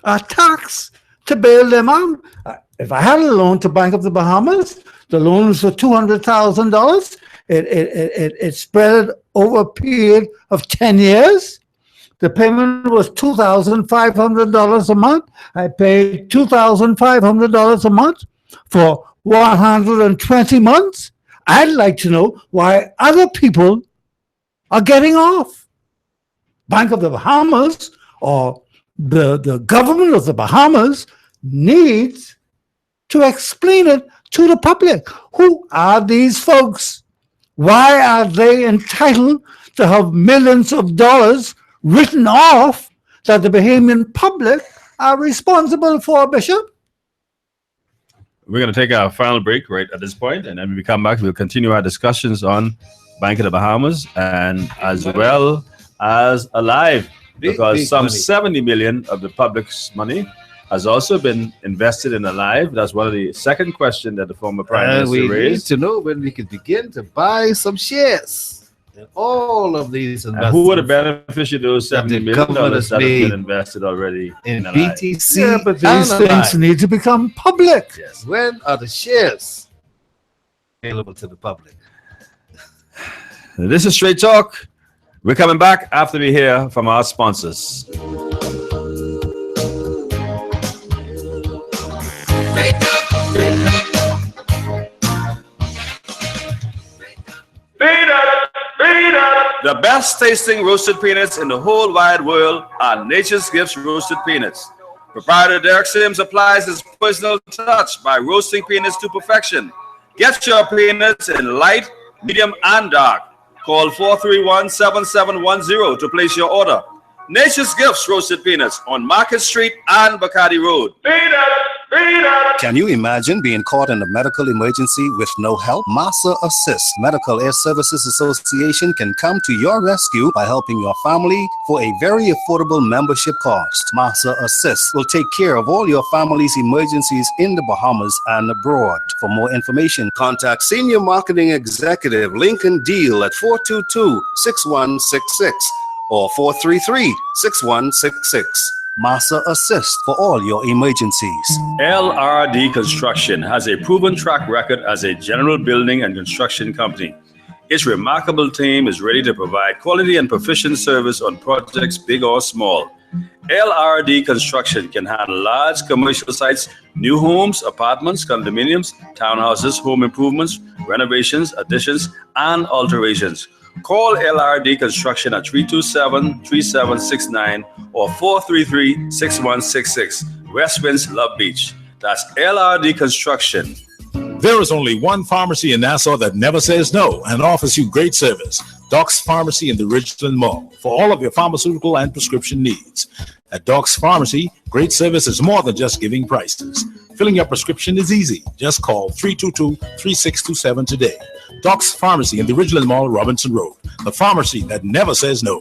Speaker 2: are taxed to bail them out. If I had a loan to Bank of the Bahamas, the loan was for $200,000. It spread over a period of 10 years. The payment was $2,500 a month. I paid $2,500 a month for 120 months. I'd like to know why other people are getting off. Bank of the Bahamas or the government of the Bahamas needs to explain it to the public. Who are these folks? Why are they entitled to have millions of dollars written off that the Bahamian public are responsible for, Bishop?
Speaker 3: We're going to take our final break right at this point, and then when we come back, we'll continue our discussions on Bank of the Bahamas and as well as Alive, because some
Speaker 1: money.
Speaker 3: 70 million of the public's money has also been invested in Alive. That's one of the second question that the former Prime
Speaker 1: And we
Speaker 3: Minister
Speaker 1: need
Speaker 3: raised.
Speaker 1: to know when we can begin to buy some shares in all of these
Speaker 3: And who are the
Speaker 1: investments
Speaker 3: beneficiaries of those
Speaker 1: that the
Speaker 3: $70 million
Speaker 1: government has
Speaker 3: that have been
Speaker 1: made
Speaker 3: invested already
Speaker 1: in
Speaker 3: Alive?
Speaker 1: BTC.
Speaker 2: Yeah, but these
Speaker 1: and
Speaker 2: things
Speaker 1: Alive.
Speaker 2: need to become public.
Speaker 3: Yes.
Speaker 1: When are the shares available to the public?
Speaker 3: This is Straight Talk. We're coming back after we hear from our sponsors. The best tasting roasted peanuts in the whole wide world are Nature's Gifts roasted peanuts. Proprietor Derek Sims applies his personal touch by roasting peanuts to perfection. Get your peanuts in light, medium, and dark. Call 431-7710 to place your order. Nature's Gifts roasted peanuts on Market Street and Bacardi Road.
Speaker 1: Can you imagine being caught in a medical emergency with no help? Massa Assist Medical Air Services Association can come to your rescue by helping your family for a very affordable membership cost. Massa Assist will take care of all your family's emergencies in the Bahamas and abroad. For more information, contact Senior Marketing Executive Lincoln Deal at 422-6166 or 433-6166. Massa Assist for all your emergencies.
Speaker 3: LRD Construction has a proven track record as a general building and construction company. Its remarkable team is ready to provide quality and proficient service on projects big or small. LRD Construction can handle large commercial sites, new homes, apartments, condominiums, townhouses, home improvements, renovations, additions, and alterations. Call LRD Construction at 327-3769 or 433-6166. West Winds, Love Beach. That's LRD Construction.
Speaker 4: There is only one pharmacy in Nassau that never says no and offers you great service. Doc's Pharmacy in the Ridgeland Mall for all of your pharmaceutical and prescription needs. At Doc's Pharmacy, great service is more than just giving prices. Filling your prescription is easy. Just call 322-3627 today. Doc's Pharmacy in the Ridgeland Mall, Robinson Road. The pharmacy that never says no.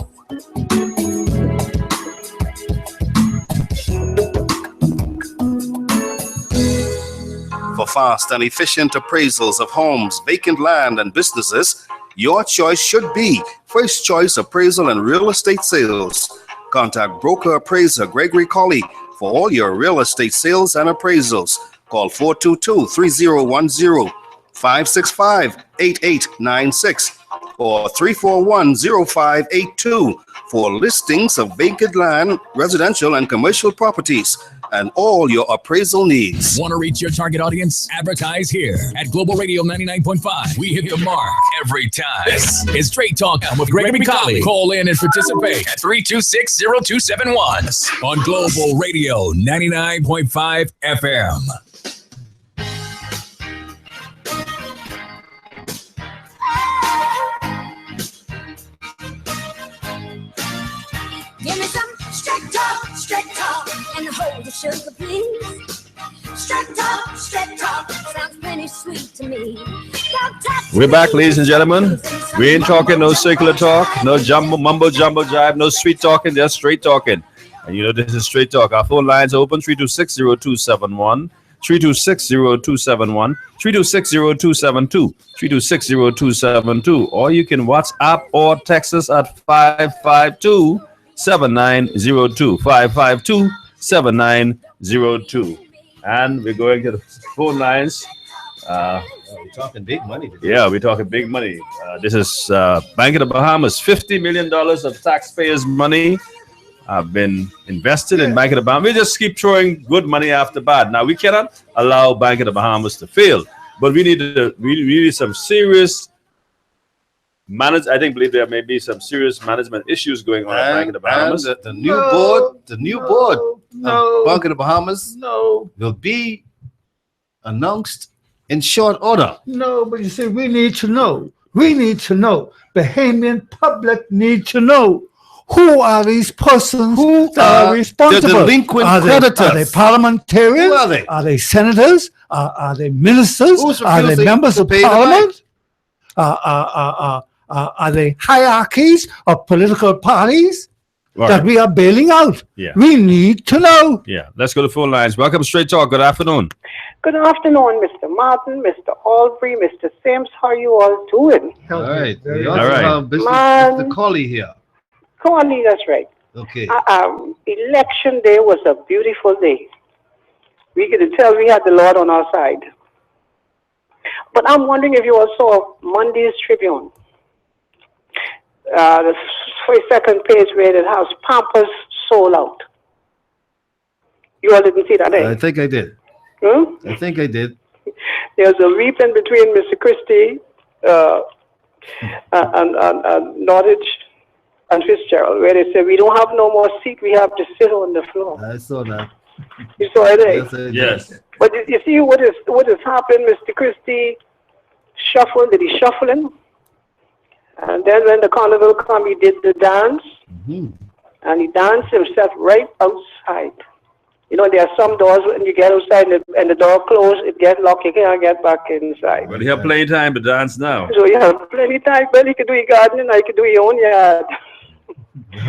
Speaker 1: For fast and efficient appraisals of homes, vacant land, and businesses, your choice should be First Choice Appraisal and Real Estate Sales. Contact broker appraiser Gregory Colley for all your real estate sales and appraisals. Call 422-3010, 565-8896, or 341-0582 for listings of vacant land, residential and commercial properties, and all your appraisal needs.
Speaker 7: Want to reach your target audience? Advertise here at Global Radio 99.5. We hit the mark every time. This is Straight Talk with Gregory Colley. Call in and participate at 326-0271 on Global Radio 99.5 FM.
Speaker 5: Give me some straight talk, and hold the sugar, please. Straight talk, sounds plenty sweet to me.
Speaker 3: We're back, ladies and gentlemen. We ain't talking no circular talk, no mumbo jumbo jive, no sweet talking, just straight talking. And you know this is Straight Talk. Our phone lines are open 326-0271, 326-0271, 326-0272, 326-0272, or you can WhatsApp or text us at 552-7902, 552-7902. And we're going to the phone lines.
Speaker 1: We're talking big money today.
Speaker 3: Yeah, we're talking big money. This is Bank of the Bahamas. $50 million of taxpayers' money have been invested in Bank of the Bahamas. We just keep throwing good money after bad. Now, we cannot allow Bank of the Bahamas to fail, but we need some serious I believe there may be some serious management issues going on at Bank of the Bahamas.
Speaker 1: And the new board of Bank of the Bahamas will be announced in short order.
Speaker 2: No, but you see, we need to know. The Bahamian public need to know who are these persons that are responsible.
Speaker 1: The delinquent creditors.
Speaker 2: Are they parliamentarians?
Speaker 1: Who are they?
Speaker 2: Are they senators? Are they ministers?
Speaker 1: Who's
Speaker 2: Are they
Speaker 1: refusing
Speaker 2: members
Speaker 1: to
Speaker 2: of
Speaker 1: pay the
Speaker 2: parliament? Are they hierarchies of political parties
Speaker 3: Right.
Speaker 2: that we are bailing out?
Speaker 3: Yeah.
Speaker 2: We need to know.
Speaker 3: Yeah, let's go to phone lines. Welcome to Straight Talk. Good afternoon.
Speaker 10: Good afternoon, Mr. Martin, Mr. Aubrey, Mr. Sims. How are you all doing?
Speaker 1: All right. We
Speaker 3: All
Speaker 1: also
Speaker 3: right.
Speaker 1: have business
Speaker 10: Man.
Speaker 1: Mr. Colley here.
Speaker 10: Connie, that's right.
Speaker 1: Okay.
Speaker 10: Election day was a beautiful day. We could tell we had the Lord on our side. But I'm wondering if you all saw Monday's Tribune. The 42nd page where it has Pampers sold out. You all didn't see that, eh?
Speaker 1: I think I did.
Speaker 10: Hmm?
Speaker 1: I think I did.
Speaker 10: There's a weeping between Mr. Christie and Nordage and Fitzgerald, where they say, we don't have no more seat, we have to sit on the floor.
Speaker 1: I saw that.
Speaker 10: You saw it, eh?
Speaker 1: Yes, I did.
Speaker 3: Yes.
Speaker 10: But you see what has happened, Mr. Christie did he shuffling? And then when the carnival come, he did the dance,
Speaker 1: Mhm.
Speaker 10: and he danced himself right outside. You know, there are some doors when you get outside and the door closed, it gets locked, you can't get back inside.
Speaker 3: Well, you have plenty of time to dance now.
Speaker 10: So you have plenty of time. Well, you can do your gardening or you can do your own yard.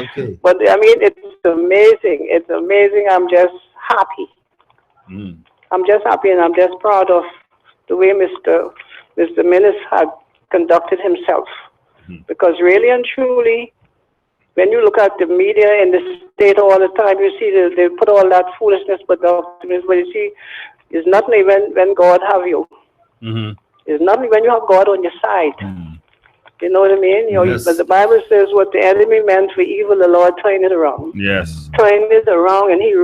Speaker 1: Okay.
Speaker 10: But I mean, it's amazing. It's amazing. I'm just happy.
Speaker 3: Mm.
Speaker 10: I'm just happy and I'm just proud of the way Mr. Millis had conducted himself. Because really and truly, when you look at the media in the state all the time, you see they put all that foolishness, but you see, it's nothing when God have you.
Speaker 3: Mm-hmm.
Speaker 10: It's nothing when you have God on your side.
Speaker 3: Mm.
Speaker 10: You know what I mean? You know,
Speaker 3: Yes.
Speaker 10: but the Bible says what the enemy meant for evil, the Lord turned it around.
Speaker 3: Yes.
Speaker 10: Turned it around, and we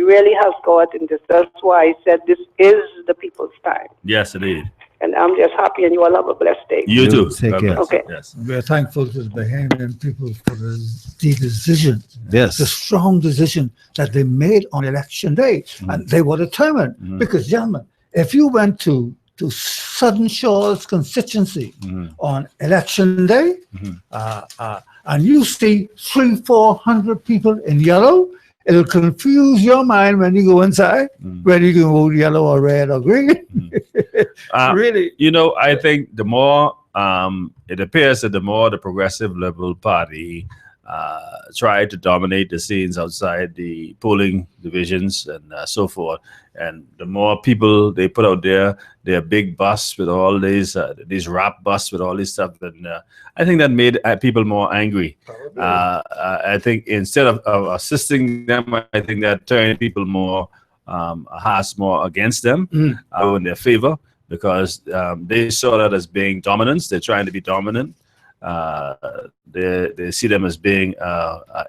Speaker 10: really have God in this. That's why I said this is the people's time.
Speaker 3: Yes, indeed.
Speaker 10: And I'm just happy, and you all have a blessed day.
Speaker 3: You too.
Speaker 1: Take
Speaker 3: God
Speaker 1: care.
Speaker 3: bless.
Speaker 10: Okay.
Speaker 3: Yes.
Speaker 2: We're thankful to the Bahamian people for the decision, the
Speaker 1: Yes.
Speaker 2: strong decision that they made on election day. And they were determined. Because, gentlemen, if you went to Southern Shores constituency on election day, and you see 300-400 people in yellow, it'll confuse your mind when you go inside, whether you can vote yellow or red or green. Really.
Speaker 3: You know, I think the more it appears that the more the Progressive Liberal Party tried to dominate the scenes outside the polling divisions and so forth, and the more people they put out there, their big bus with all these rap bus with all this stuff, and I think that made people more angry. I think instead of assisting them, I think that turned people more hearts more against them in their favor, because they saw that as being dominance. They're trying to be dominant. They see them as being,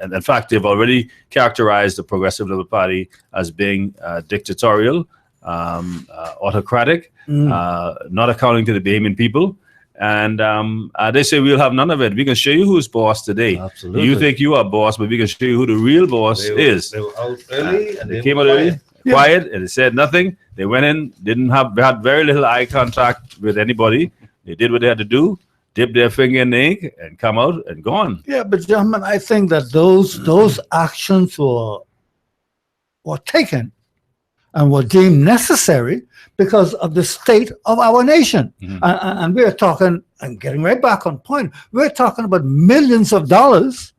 Speaker 3: and in fact, they've already characterized the Progressive Liberal Party as being dictatorial, autocratic, not accounting to the Bahamian people. And they say we'll have none of it. We can show you who's boss today.
Speaker 1: Absolutely.
Speaker 3: You think you are boss, but we can show you who the real boss is.
Speaker 1: They were out early and
Speaker 3: They came out early, quiet, and they said nothing. They went in, had very little eye contact with anybody. They did what they had to do, dip their finger in the ink, and come out and gone.
Speaker 2: Yeah, but gentlemen, I think that those actions were taken and were deemed necessary because of the state of our nation. And we're talking, and getting right back on point, we're talking about millions of dollars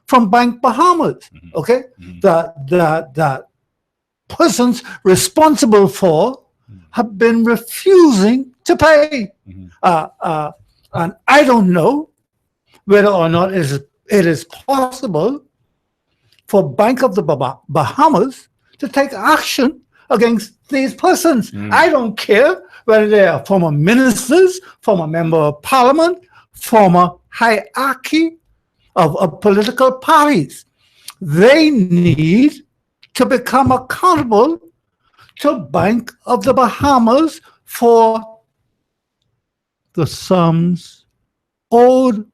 Speaker 2: from Bank Bahamas, okay? That persons responsible for have been refusing to pay. And I don't know whether or not it is possible for Bank of the Bahamas to take action against these persons. I don't care whether they are former ministers, former member of parliament, former hierarchy of political parties. They need to become accountable to Bank of the Bahamas for the sums owed.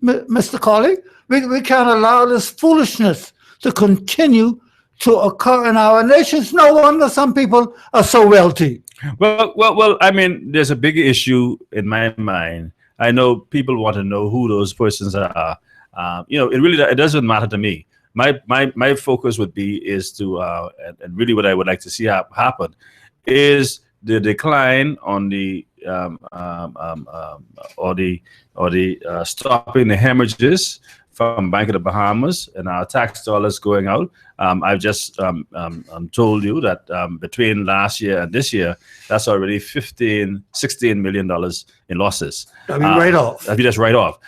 Speaker 2: Mr. Colley, we can't allow this foolishness to continue to occur in our nations. No wonder some people are so wealthy.
Speaker 3: Well. I mean, there's a big issue in my mind. I know people want to know who those persons are. It doesn't matter to me. My focus would be and really what I would like to see happen is the decline on the stopping the hemorrhages from Bank of the Bahamas and our tax dollars going out. I've just told you that between last year and this year, that's already $16 million in losses.
Speaker 2: I mean, right off.
Speaker 3: I mean, that's right off.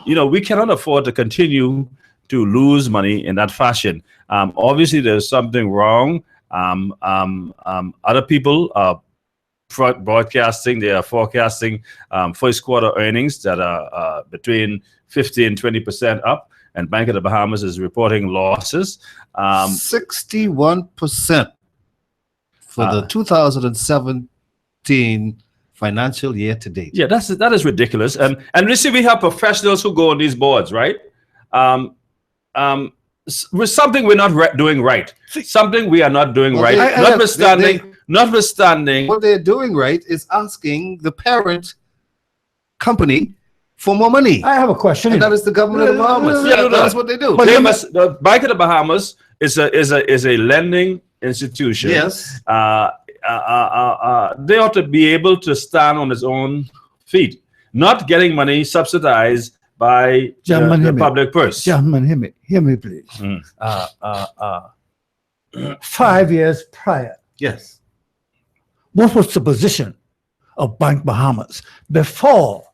Speaker 3: We cannot afford to continue to lose money in that fashion. Obviously, there's something wrong. Other people are broadcasting, they are forecasting first quarter earnings that are between 50 and 20% up, and Bank of the Bahamas is reporting losses.
Speaker 1: 61% for the 2017 financial year to date.
Speaker 3: Yeah, that is ridiculous. And listen, we have professionals who go on these boards, right? With something we're not doing right. Something we are not doing right. Notwithstanding.
Speaker 1: What they're doing right is asking the parent company for more money.
Speaker 2: I have a question.
Speaker 1: And that is the government of the Bahamas.
Speaker 3: Yeah,
Speaker 1: That's what they do.
Speaker 3: The Bank of the Bahamas is a lending institution.
Speaker 1: Yes.
Speaker 3: They ought to be able to stand on its own feet, not getting money subsidized by
Speaker 2: Gentlemen,
Speaker 3: the
Speaker 2: hear me.
Speaker 3: public purse.
Speaker 2: Gentlemen, hear me, please. 5 years prior,
Speaker 1: Yes.
Speaker 2: what was the position of Bank Bahamas before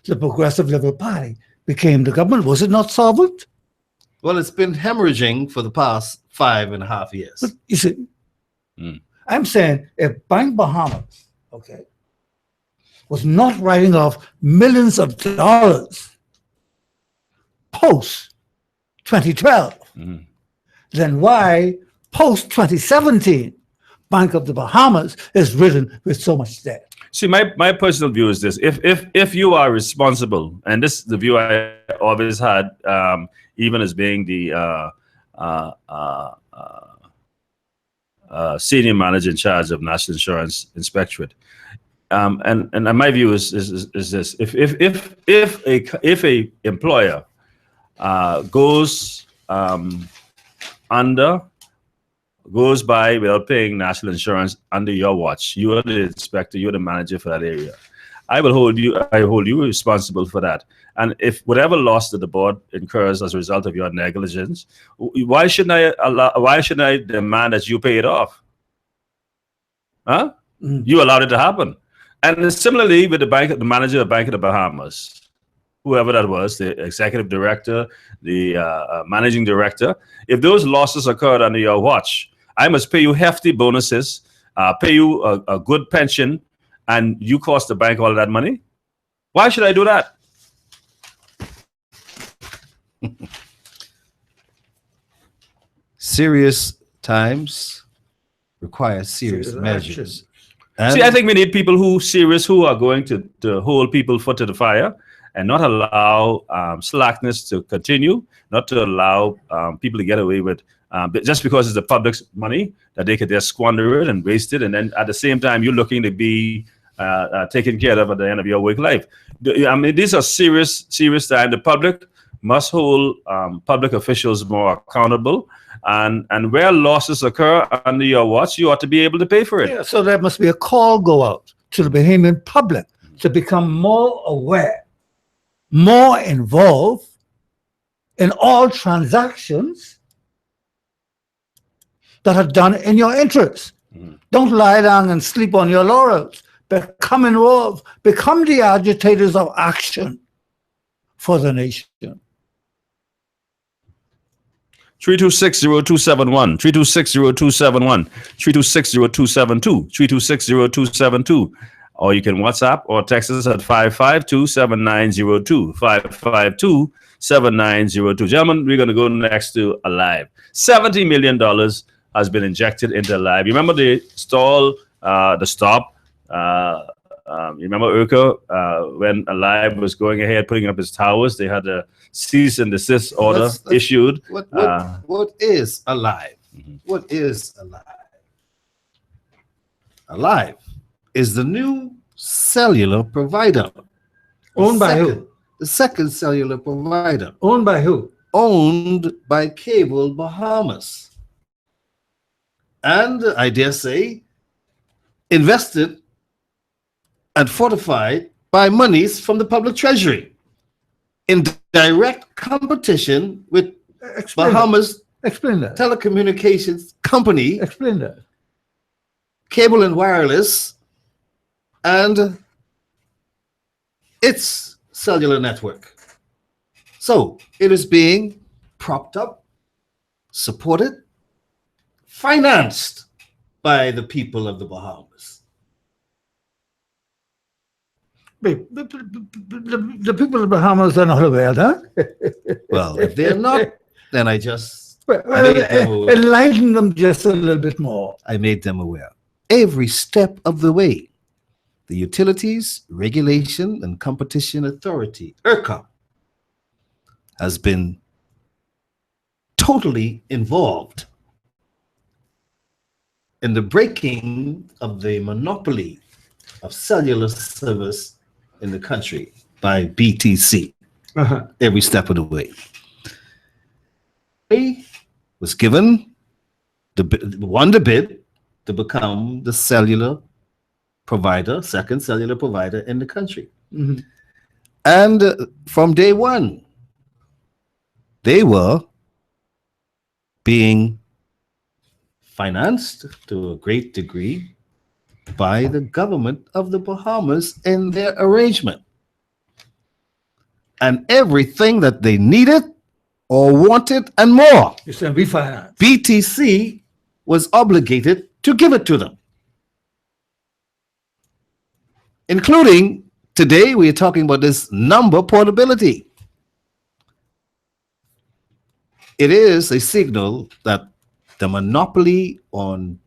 Speaker 2: the Progressive Liberal Party became the government? Was it not solvent?
Speaker 1: Well, it's been hemorrhaging for the past 5.5 years.
Speaker 2: But you see,
Speaker 3: Mm.
Speaker 2: I'm saying if Bank Bahamas, okay, was not writing off millions of dollars post 2012,
Speaker 3: Mhm.
Speaker 2: then why post 2017 Bank of the Bahamas is ridden with so much debt?
Speaker 3: See, my personal view is this: if you are responsible, and this is the view I always had, even as being the senior manager in charge of National Insurance Inspectorate, and my view is this: if a employer goes goes by without paying national insurance under your watch, you are the inspector, you're the manager for that area. I hold you responsible for that. And if whatever loss that the board incurs as a result of your negligence, why shouldn't I demand that you pay it off? Huh?
Speaker 2: Mm.
Speaker 3: You allowed it to happen. And similarly with the manager of Bank of the Bahamas, whoever that was, the executive director, the managing director, if those losses occurred under your watch, I must pay you hefty bonuses, pay you a good pension, and you cost the bank all of that money? Why should I do that?
Speaker 1: Serious times require serious measures.
Speaker 3: See, I think we need people who are going to hold people foot to the fire and not allow slackness to continue, not to allow people to get away with just because it's the public's money that they could just squander it and waste it, and then at the same time you're looking to be taken care of at the end of your work life. I mean, these are serious times. The public must hold public officials more accountable, and where losses occur under your watch, you ought to be able to pay for it.
Speaker 2: Yeah, so there must be a call go out to the Bahamian public to become more aware, more involved in all transactions that are done in your interest.
Speaker 3: Mhm.
Speaker 2: Don't lie down and sleep on your laurels. Become involved. Become the agitators of action for the nation.
Speaker 3: 3260271, 3260271, 3260272, 3260272. Or you can WhatsApp or text us at 552-7902, 552-7902. Gentlemen, we're going to go next to Alive. $70 million has been injected into Alive. You remember the stop? You remember Urca, when Alive was going ahead, putting up his towers, they had a cease and desist order
Speaker 1: Let's-
Speaker 3: issued.
Speaker 1: What is Alive?
Speaker 3: Mhm.
Speaker 1: What is Alive? Alive is the new cellular provider.
Speaker 2: Owned by who?
Speaker 1: The second cellular provider,
Speaker 2: Owned by who?
Speaker 1: owned by Cable Bahamas. And I dare say, invested and fortified by monies from the public treasury in direct competition with
Speaker 2: Explain
Speaker 1: Bahamas
Speaker 2: that. Explain that.
Speaker 1: Telecommunications Company,
Speaker 2: Explain that.
Speaker 1: Cable and Wireless, and its cellular network. So it is being propped up, supported, financed by the people of the Bahamas.
Speaker 2: The people of the Bahamas are not aware of that.
Speaker 1: Well, if they're not, then I just
Speaker 2: Well,
Speaker 1: made them aware.
Speaker 2: enlighten them just a little bit more.
Speaker 1: I made them aware. Every step of the way, the Utilities Regulation and Competition Authority, ERCOT, has been totally involved in the breaking of the monopoly of cellular service in the country by BTC every step of the way. They was given won the bid to become the cellular provider, second cellular provider in the country.
Speaker 2: Mhm.
Speaker 1: And from day one, they were being financed to a great degree by the government of the Bahamas in their arrangement. And everything that they needed or wanted and more,
Speaker 2: You said refinance.
Speaker 1: BTC was obligated to give it to them. Including today, we are talking about this number portability. It is a signal that the monopoly on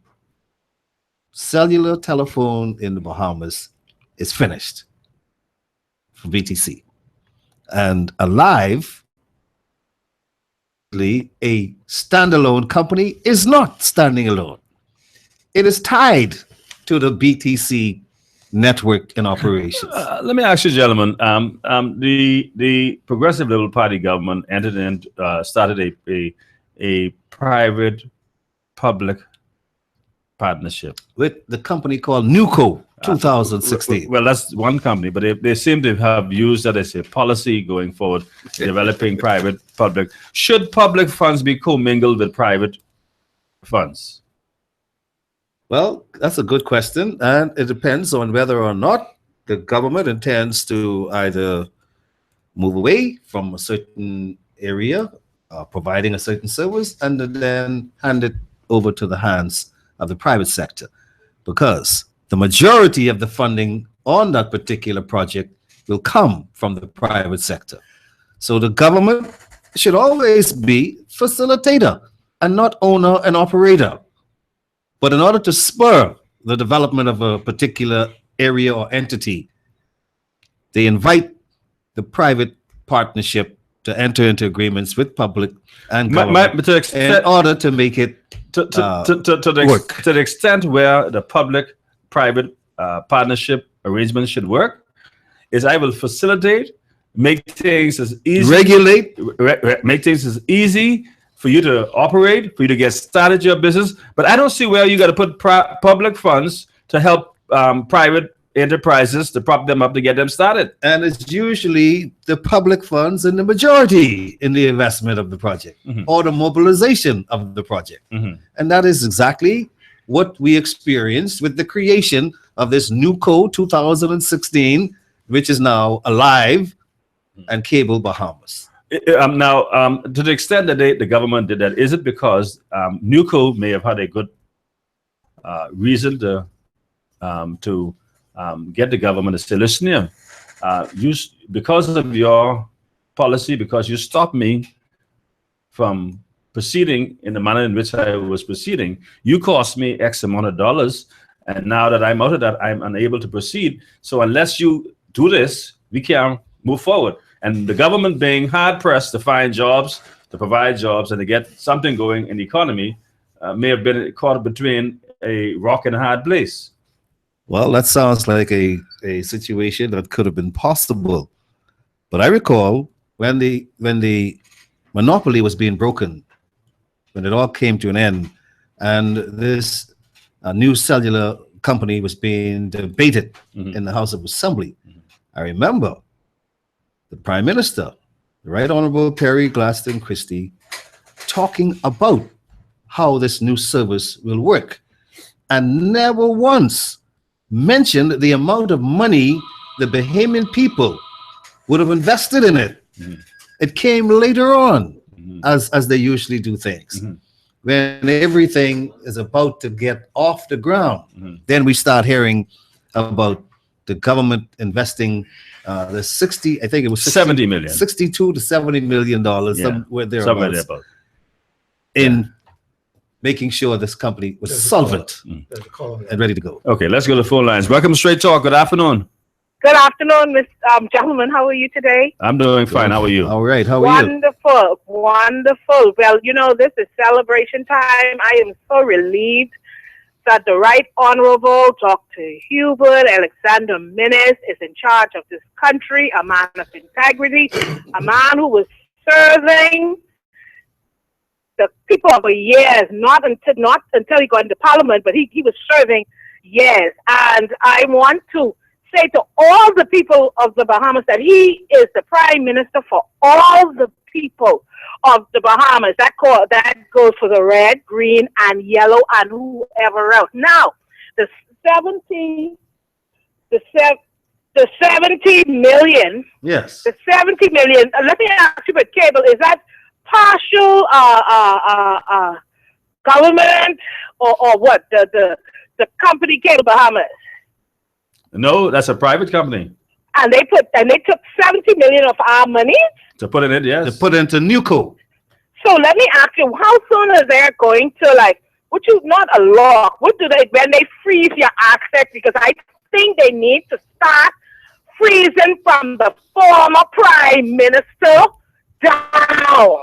Speaker 1: cellular telephone in the Bahamas is finished for BTC. And Alive, a standalone company, is not standing alone. It is tied to the BTC network in operations.
Speaker 3: Let me ask you, gentlemen. The Progressive Liberal Party government entered in, started a private-public partnership
Speaker 1: With the company called Nuco, 2016.
Speaker 3: Well, that's one company, but they seem to have used that as a policy going forward, developing private-public. Should public funds be commingled with private funds?
Speaker 1: Well, that's a good question, and it depends on whether or not the government intends to either move away from a certain area, providing a certain service, and then hand it over to the hands of the private sector, because the majority of the funding on that particular project will come from the private sector. So the government should always be facilitator and not owner and operator. But in order to spur the development of a particular area or entity, they invite the private partnership to enter into agreements with public and government in order to make it
Speaker 3: to the extent where the public-private partnership arrangement should work, is I will facilitate, make things as easy,
Speaker 1: regulate,
Speaker 3: make things as easy for you to operate, for you to get started your business. But I don't see where you got to put public funds to help private enterprises to prop them up to get them started.
Speaker 1: And it's usually the public funds in the majority in the investment of the project or the mobilization of the project. And that is exactly what we experienced with the creation of this Nuco 2016, which is now Alive and Cable Bahamas.
Speaker 3: Now, to the extent that the government did that, is it because Nuco may have had a good reason to get the government to say, listen here, because of your policy, because you stopped me from proceeding in the manner in which I was proceeding, you cost me X amount of dollars, and now that I'm out of that, I'm unable to proceed. So unless you do this, we can't move forward. And the government being hard-pressed to find jobs, to provide jobs, and to get something going in the economy, may have been caught between a rock and a hard place.
Speaker 1: Well, that sounds like a situation that could have been possible. But I recall when the monopoly was being broken, when it all came to an end, and this new cellular company was being debated in the House of Assembly, I remember the Prime Minister, the Right Honorable Perry Glaston Christie, talking about how this new service will work, and never once mentioned the amount of money the Bahamian people would have invested in it. It came later on, as they usually do things. When everything is about to get off the ground, then we start hearing about the government investing the 60, I think it was
Speaker 3: 70 million,
Speaker 1: 62 to 70 million dollars, somewhere there in making sure this company was solvent and ready to go.
Speaker 3: Okay, let's go to the phone lines. Welcome to Straight Talk. Good afternoon.
Speaker 11: Good afternoon, Miss gentlemen. How are you today?
Speaker 3: I'm doing fine. How are you?
Speaker 1: All right. How are you?
Speaker 11: Wonderful, wonderful. Well, you know, this is celebration time. I am so relieved that the Right Honorable Dr. Hubert Alexander Minnis is in charge of this country, a man of integrity, a man who was serving the people for years, not until he got into parliament, but he was serving years. And I want to say to all the people of the Bahamas that he is the prime minister for all the people of the Bahamas. That goes for the red, green, and yellow, and whoever else. Now, the 70 million.
Speaker 1: Yes.
Speaker 11: The 70 million. Let me ask you about cable. Is that partial government or what? The company Cable Bahamas.
Speaker 3: No, that's a private company.
Speaker 11: And they took 70 million of our money
Speaker 3: To put it in, yes.
Speaker 1: To put into Newco.
Speaker 11: So let me ask you, how soon is there going to would you not a law? What do they when they freeze your access? Because I think they need to start freezing from the former prime minister down.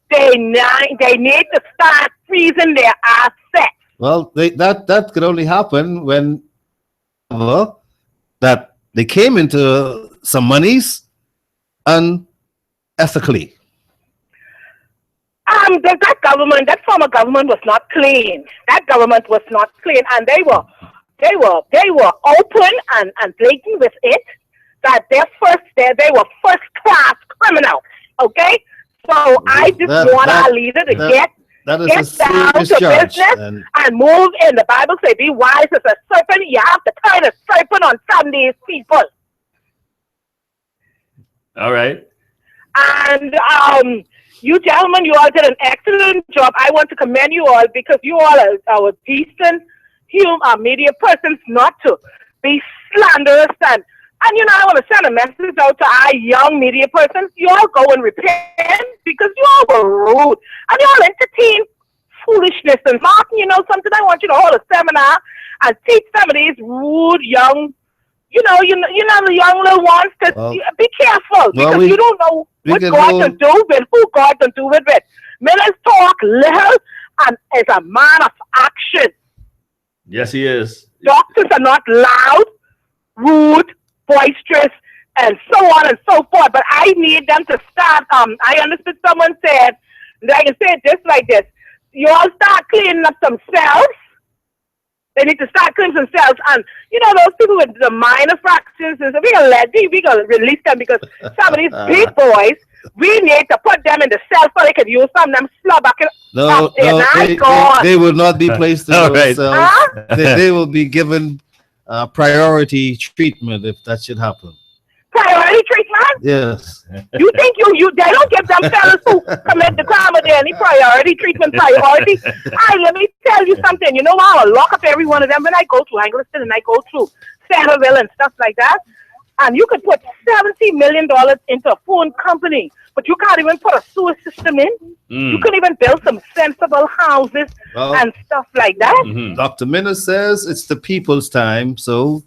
Speaker 11: They need to start freezing their assets.
Speaker 1: Well, that could only happen when that they came into some monies unethically.
Speaker 11: That former government was not clean. That government was not clean, and they were open and blatant with it that they were first class criminals. Okay, so I just want our leader to get down to business and move in. The Bible says, "Be wise as a serpent." You have to turn a serpent on some of these people.
Speaker 3: All right.
Speaker 11: And you gentlemen, you all did an excellent job. I want to commend you all because you all are decent media persons, not to be slanderous. And I want to send a message out to our young media persons. You all go and repent because you all were rude. And you all entertain foolishness. And Martin, something, I want you to hold a seminar and teach some of these rude young, the young little ones to be careful because you don't know what God can do with, who God can do it with. Millers talk little and is a man of action.
Speaker 3: Yes, he is.
Speaker 11: Doctors are not loud, rude, boisterous, and so on and so forth. But I need them to start. I understood someone said, I can say it just like this. You all start cleaning up themselves. They need to start cleaning themselves. And, those people with the minor fractions, we're going to release them because some of these big boys, we need to put them in the cell so they can use some of them slobber.
Speaker 1: They will not be placed in those cells. They will be given priority treatment if that should happen.
Speaker 11: Priority treatment?
Speaker 1: Yes.
Speaker 11: You think they don't give them fellas who commit the crime of any priority treatment priority? Let me tell you something. You know how I lock up every one of them when I go to Angleton and I go to Centerville and stuff like that? And you could put $70 million into a phone company, but you can't even put a sewer system in. You couldn't even build some sensible houses and stuff like that.
Speaker 1: Dr. Minna says it's the people's time, so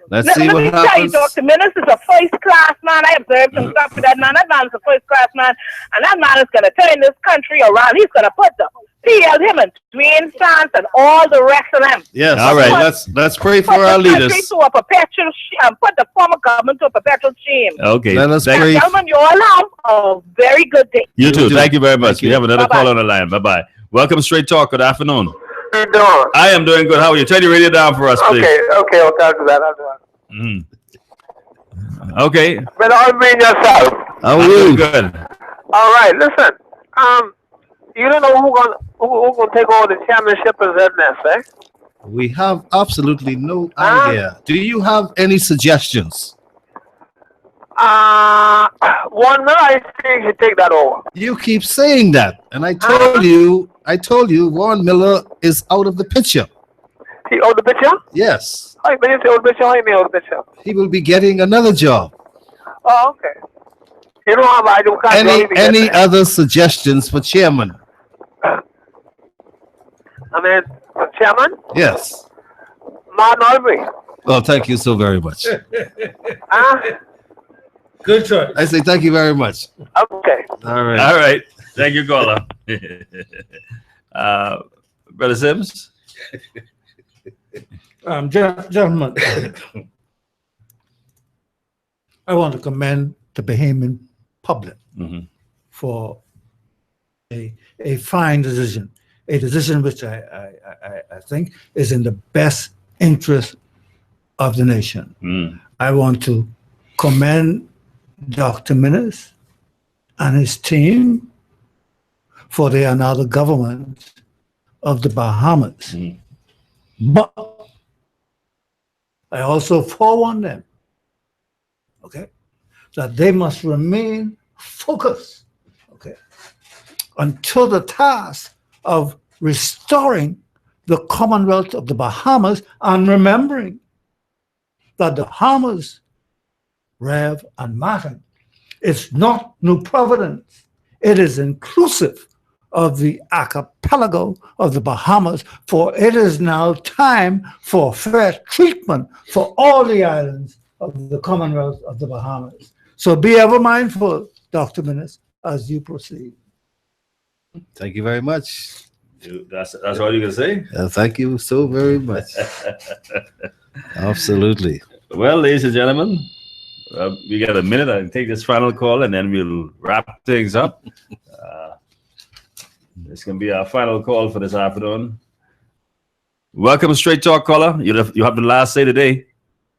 Speaker 1: let's see what happens. Let me tell you,
Speaker 11: Dr. Minna is a first-class man. I observed some stuff with that man. That man is a first-class man, and that man is going to turn this country around. He's going to put him and Dwayne Sands and all the rest of them.
Speaker 1: Yes, all right. Let's pray for our leaders.
Speaker 11: To a perpetual put the former government to a perpetual shame.
Speaker 3: Okay.
Speaker 1: Let us pray.
Speaker 11: Gentlemen, you all have a very good day.
Speaker 3: You too. Thank you very much. We have another call on the line. Bye-bye. Welcome, Straight Talk. Good afternoon.
Speaker 8: How you doing?
Speaker 3: I am doing good. How are you? Turn your radio down for us, please.
Speaker 8: Okay. I'll talk to that.
Speaker 3: Okay.
Speaker 8: But I'll bring yourself.
Speaker 1: How are you?
Speaker 3: Good.
Speaker 8: All right. Listen. You don't know who's gonna take over the chairmanship of ZNS, eh?
Speaker 1: We have absolutely no idea. Do you have any suggestions?
Speaker 8: One minute I think you take that over.
Speaker 1: You keep saying that, and I told you, Warren Miller is out of the picture.
Speaker 8: He out of the picture?
Speaker 1: Yes.
Speaker 8: How you mean out of the picture? How you mean out of the picture?
Speaker 1: He will be getting another job.
Speaker 8: Oh, okay. You don't have
Speaker 1: any other suggestions for chairman?
Speaker 8: Chairman?
Speaker 1: Yes.
Speaker 8: Martin Albury.
Speaker 1: Well, thank you so very much.
Speaker 2: Good choice.
Speaker 1: I say thank you very much.
Speaker 8: Okay.
Speaker 1: All right.
Speaker 3: All right. Thank you, caller. Brother Sims?
Speaker 2: Gentlemen, I want to commend the Bahamian public for a a fine decision, a decision which I think is in the best interest of the nation. I want to commend Dr. Minnis and his team, for they are now the government of the Bahamas. But I also forewarn them, okay, that they must remain focused, okay, until the task of restoring the Commonwealth of the Bahamas, and remembering that the Bahamas, Rev and Martin, is not New Providence. It is inclusive of the archipelago of the Bahamas, for it is now time for fair treatment for all the islands of the Commonwealth of the Bahamas. So be ever mindful, Dr. Minnis, as you proceed.
Speaker 1: Thank you very much.
Speaker 3: That's all you can say?
Speaker 1: Thank you so very much. Absolutely.
Speaker 3: Well, ladies and gentlemen, we got a minute. I'll take this final call and then we'll wrap things up. This can be our final call for this afternoon. Welcome, Straight Talk caller. You have the last say today.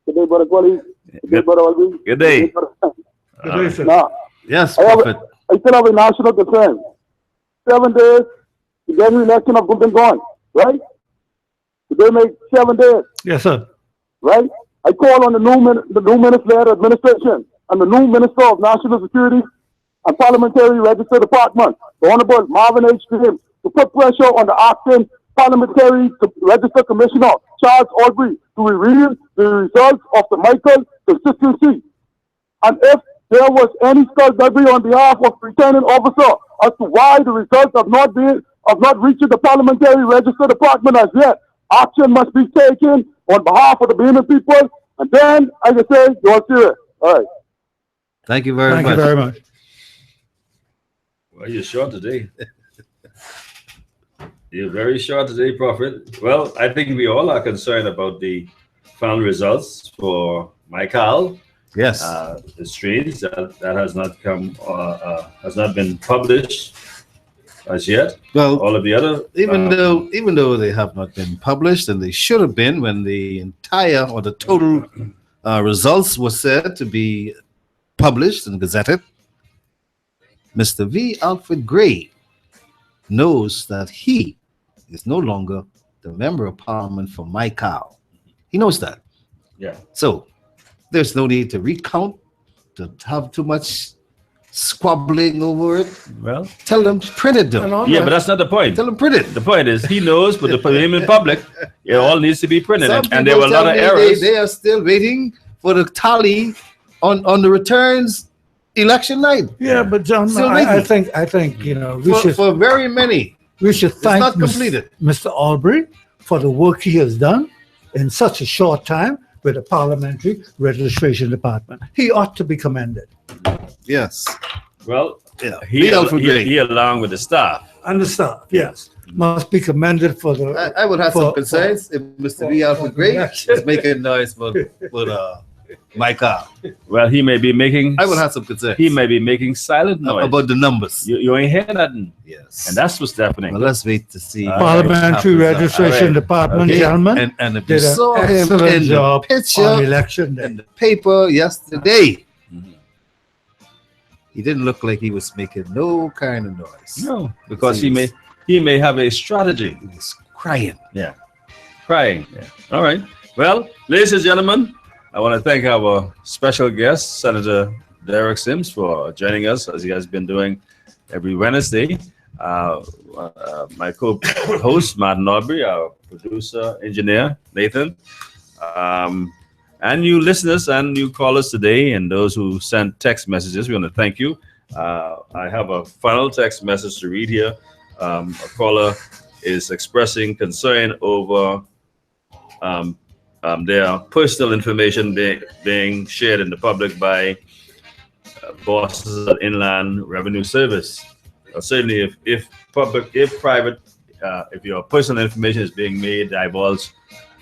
Speaker 9: Good day, Brother Quali. Good day, Brother Alvin.
Speaker 3: Good day.
Speaker 2: Good day, sir.
Speaker 9: Now,
Speaker 1: Yes, Prophet.
Speaker 9: I still have a national concern. 7 days to get the election of Golden Gone, right? They make 7 days,
Speaker 2: Yes, sir.
Speaker 9: right? I call on the new minister administration and the new Minister of National Security and Parliamentary Register Department, the Honorable Marvin H. Graham, to put pressure on the acting Parliamentary Register Commissioner, Charles Albury, to reveal the results of the Michael constituency. And if there was any skullduggery on behalf of the returning officer as to why the results have not reached the Parliamentary Register Department as yet, action must be taken on behalf of the Bahamian people. And then, I can say, you're serious. All right.
Speaker 1: Thank you very
Speaker 2: Thank
Speaker 1: much.
Speaker 2: you very much.
Speaker 3: Well, you're short today. You're very short today, Prophet. Well, I think we all are concerned about the final results for Michael.
Speaker 1: Yes.
Speaker 3: The streams that has not come, has not been published as yet.
Speaker 1: Well,
Speaker 3: all of the other,
Speaker 1: even though they have not been published, and they should have been when the entire or the total results were said to be published and gazetted, Mr. V. Alfred Gray knows that he is no longer the member of parliament for Michael. He knows that.
Speaker 3: Yeah.
Speaker 1: So there's no need to recount, to have too much squabbling over it.
Speaker 3: Well,
Speaker 1: tell them print it though.
Speaker 3: Yeah, but that's not the point.
Speaker 1: Tell them print it.
Speaker 3: The point is he knows, but the Bahamian public, it all needs to be printed,
Speaker 1: Some
Speaker 3: and there
Speaker 1: people
Speaker 3: were a lot of
Speaker 1: tell me
Speaker 3: errors.
Speaker 1: They are still waiting for the tally on the returns election night.
Speaker 2: Yeah, but John,
Speaker 1: Still
Speaker 2: I
Speaker 1: waiting.
Speaker 2: think we
Speaker 1: for very many.
Speaker 2: We should thank
Speaker 1: not completed.
Speaker 2: Mr. Albury for the work he has done in such a short time with the Parliamentary Registration Department. He ought to be commended.
Speaker 1: Yes.
Speaker 3: Well,
Speaker 1: Yeah.
Speaker 3: he,
Speaker 1: Alfred Gray.
Speaker 3: he along with the staff.
Speaker 2: And the staff, yes, must be commended for the.
Speaker 1: I would have some concerns if Mr. V. Alfred Gray
Speaker 2: for-
Speaker 1: was making noise for Michael.
Speaker 3: Well, he may be making.
Speaker 1: I would have some concerns.
Speaker 3: He may be making silent noise
Speaker 1: about the numbers.
Speaker 3: You ain't hear nothing.
Speaker 1: Yes.
Speaker 3: And that's what's happening.
Speaker 1: Well, let's wait to see.
Speaker 2: Parliamentary Registration Department,
Speaker 1: Okay.
Speaker 2: gentlemen,
Speaker 1: And if
Speaker 2: did
Speaker 1: you
Speaker 2: an
Speaker 1: saw him
Speaker 2: excellent
Speaker 1: in the
Speaker 2: job
Speaker 1: picture
Speaker 2: on election day.
Speaker 1: in the paper yesterday, he didn't look like he was making no kind of noise.
Speaker 3: No, because he may have a strategy.
Speaker 1: He was crying.
Speaker 3: Yeah, crying. Yeah. All right. Well, ladies and gentlemen, I want to thank our special guest, Senator Derek Sims, for joining us as he has been doing every Wednesday. My co-host, Martin Aubrey, our producer, engineer, Nathan, and you listeners and you callers today, and those who sent text messages, we want to thank you. I have a final text message to read here. A caller is expressing concern over their personal information being shared in the public by bosses at Inland Revenue Service. Certainly, if your personal information is being made divulged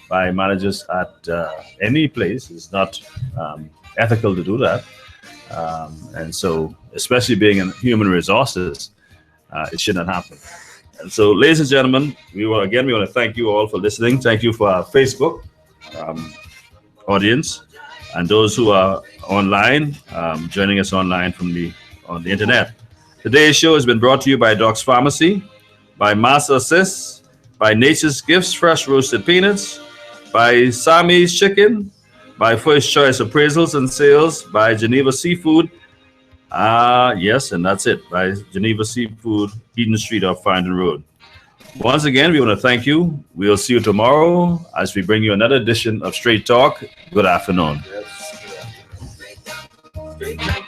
Speaker 3: by managers at any place, it's not ethical to do that. And so, especially being in human resources, it should not happen. And so, ladies and gentlemen, we want to thank you all for listening. Thank you for our Facebook audience and those who are online, joining us online on the internet. Today's show has been brought to you by Doc's Pharmacy, by Master Assist, by Nature's Gifts Fresh Roasted Peanuts, by Sammy's Chicken, by First Choice Appraisals and Sales, by Geneva Seafood. Yes, and that's it, by Geneva Seafood, Eden Street off Farndon Road. Once again, we want to thank you. We'll see you tomorrow as we bring you another edition of Straight Talk. Good afternoon.
Speaker 1: Yes.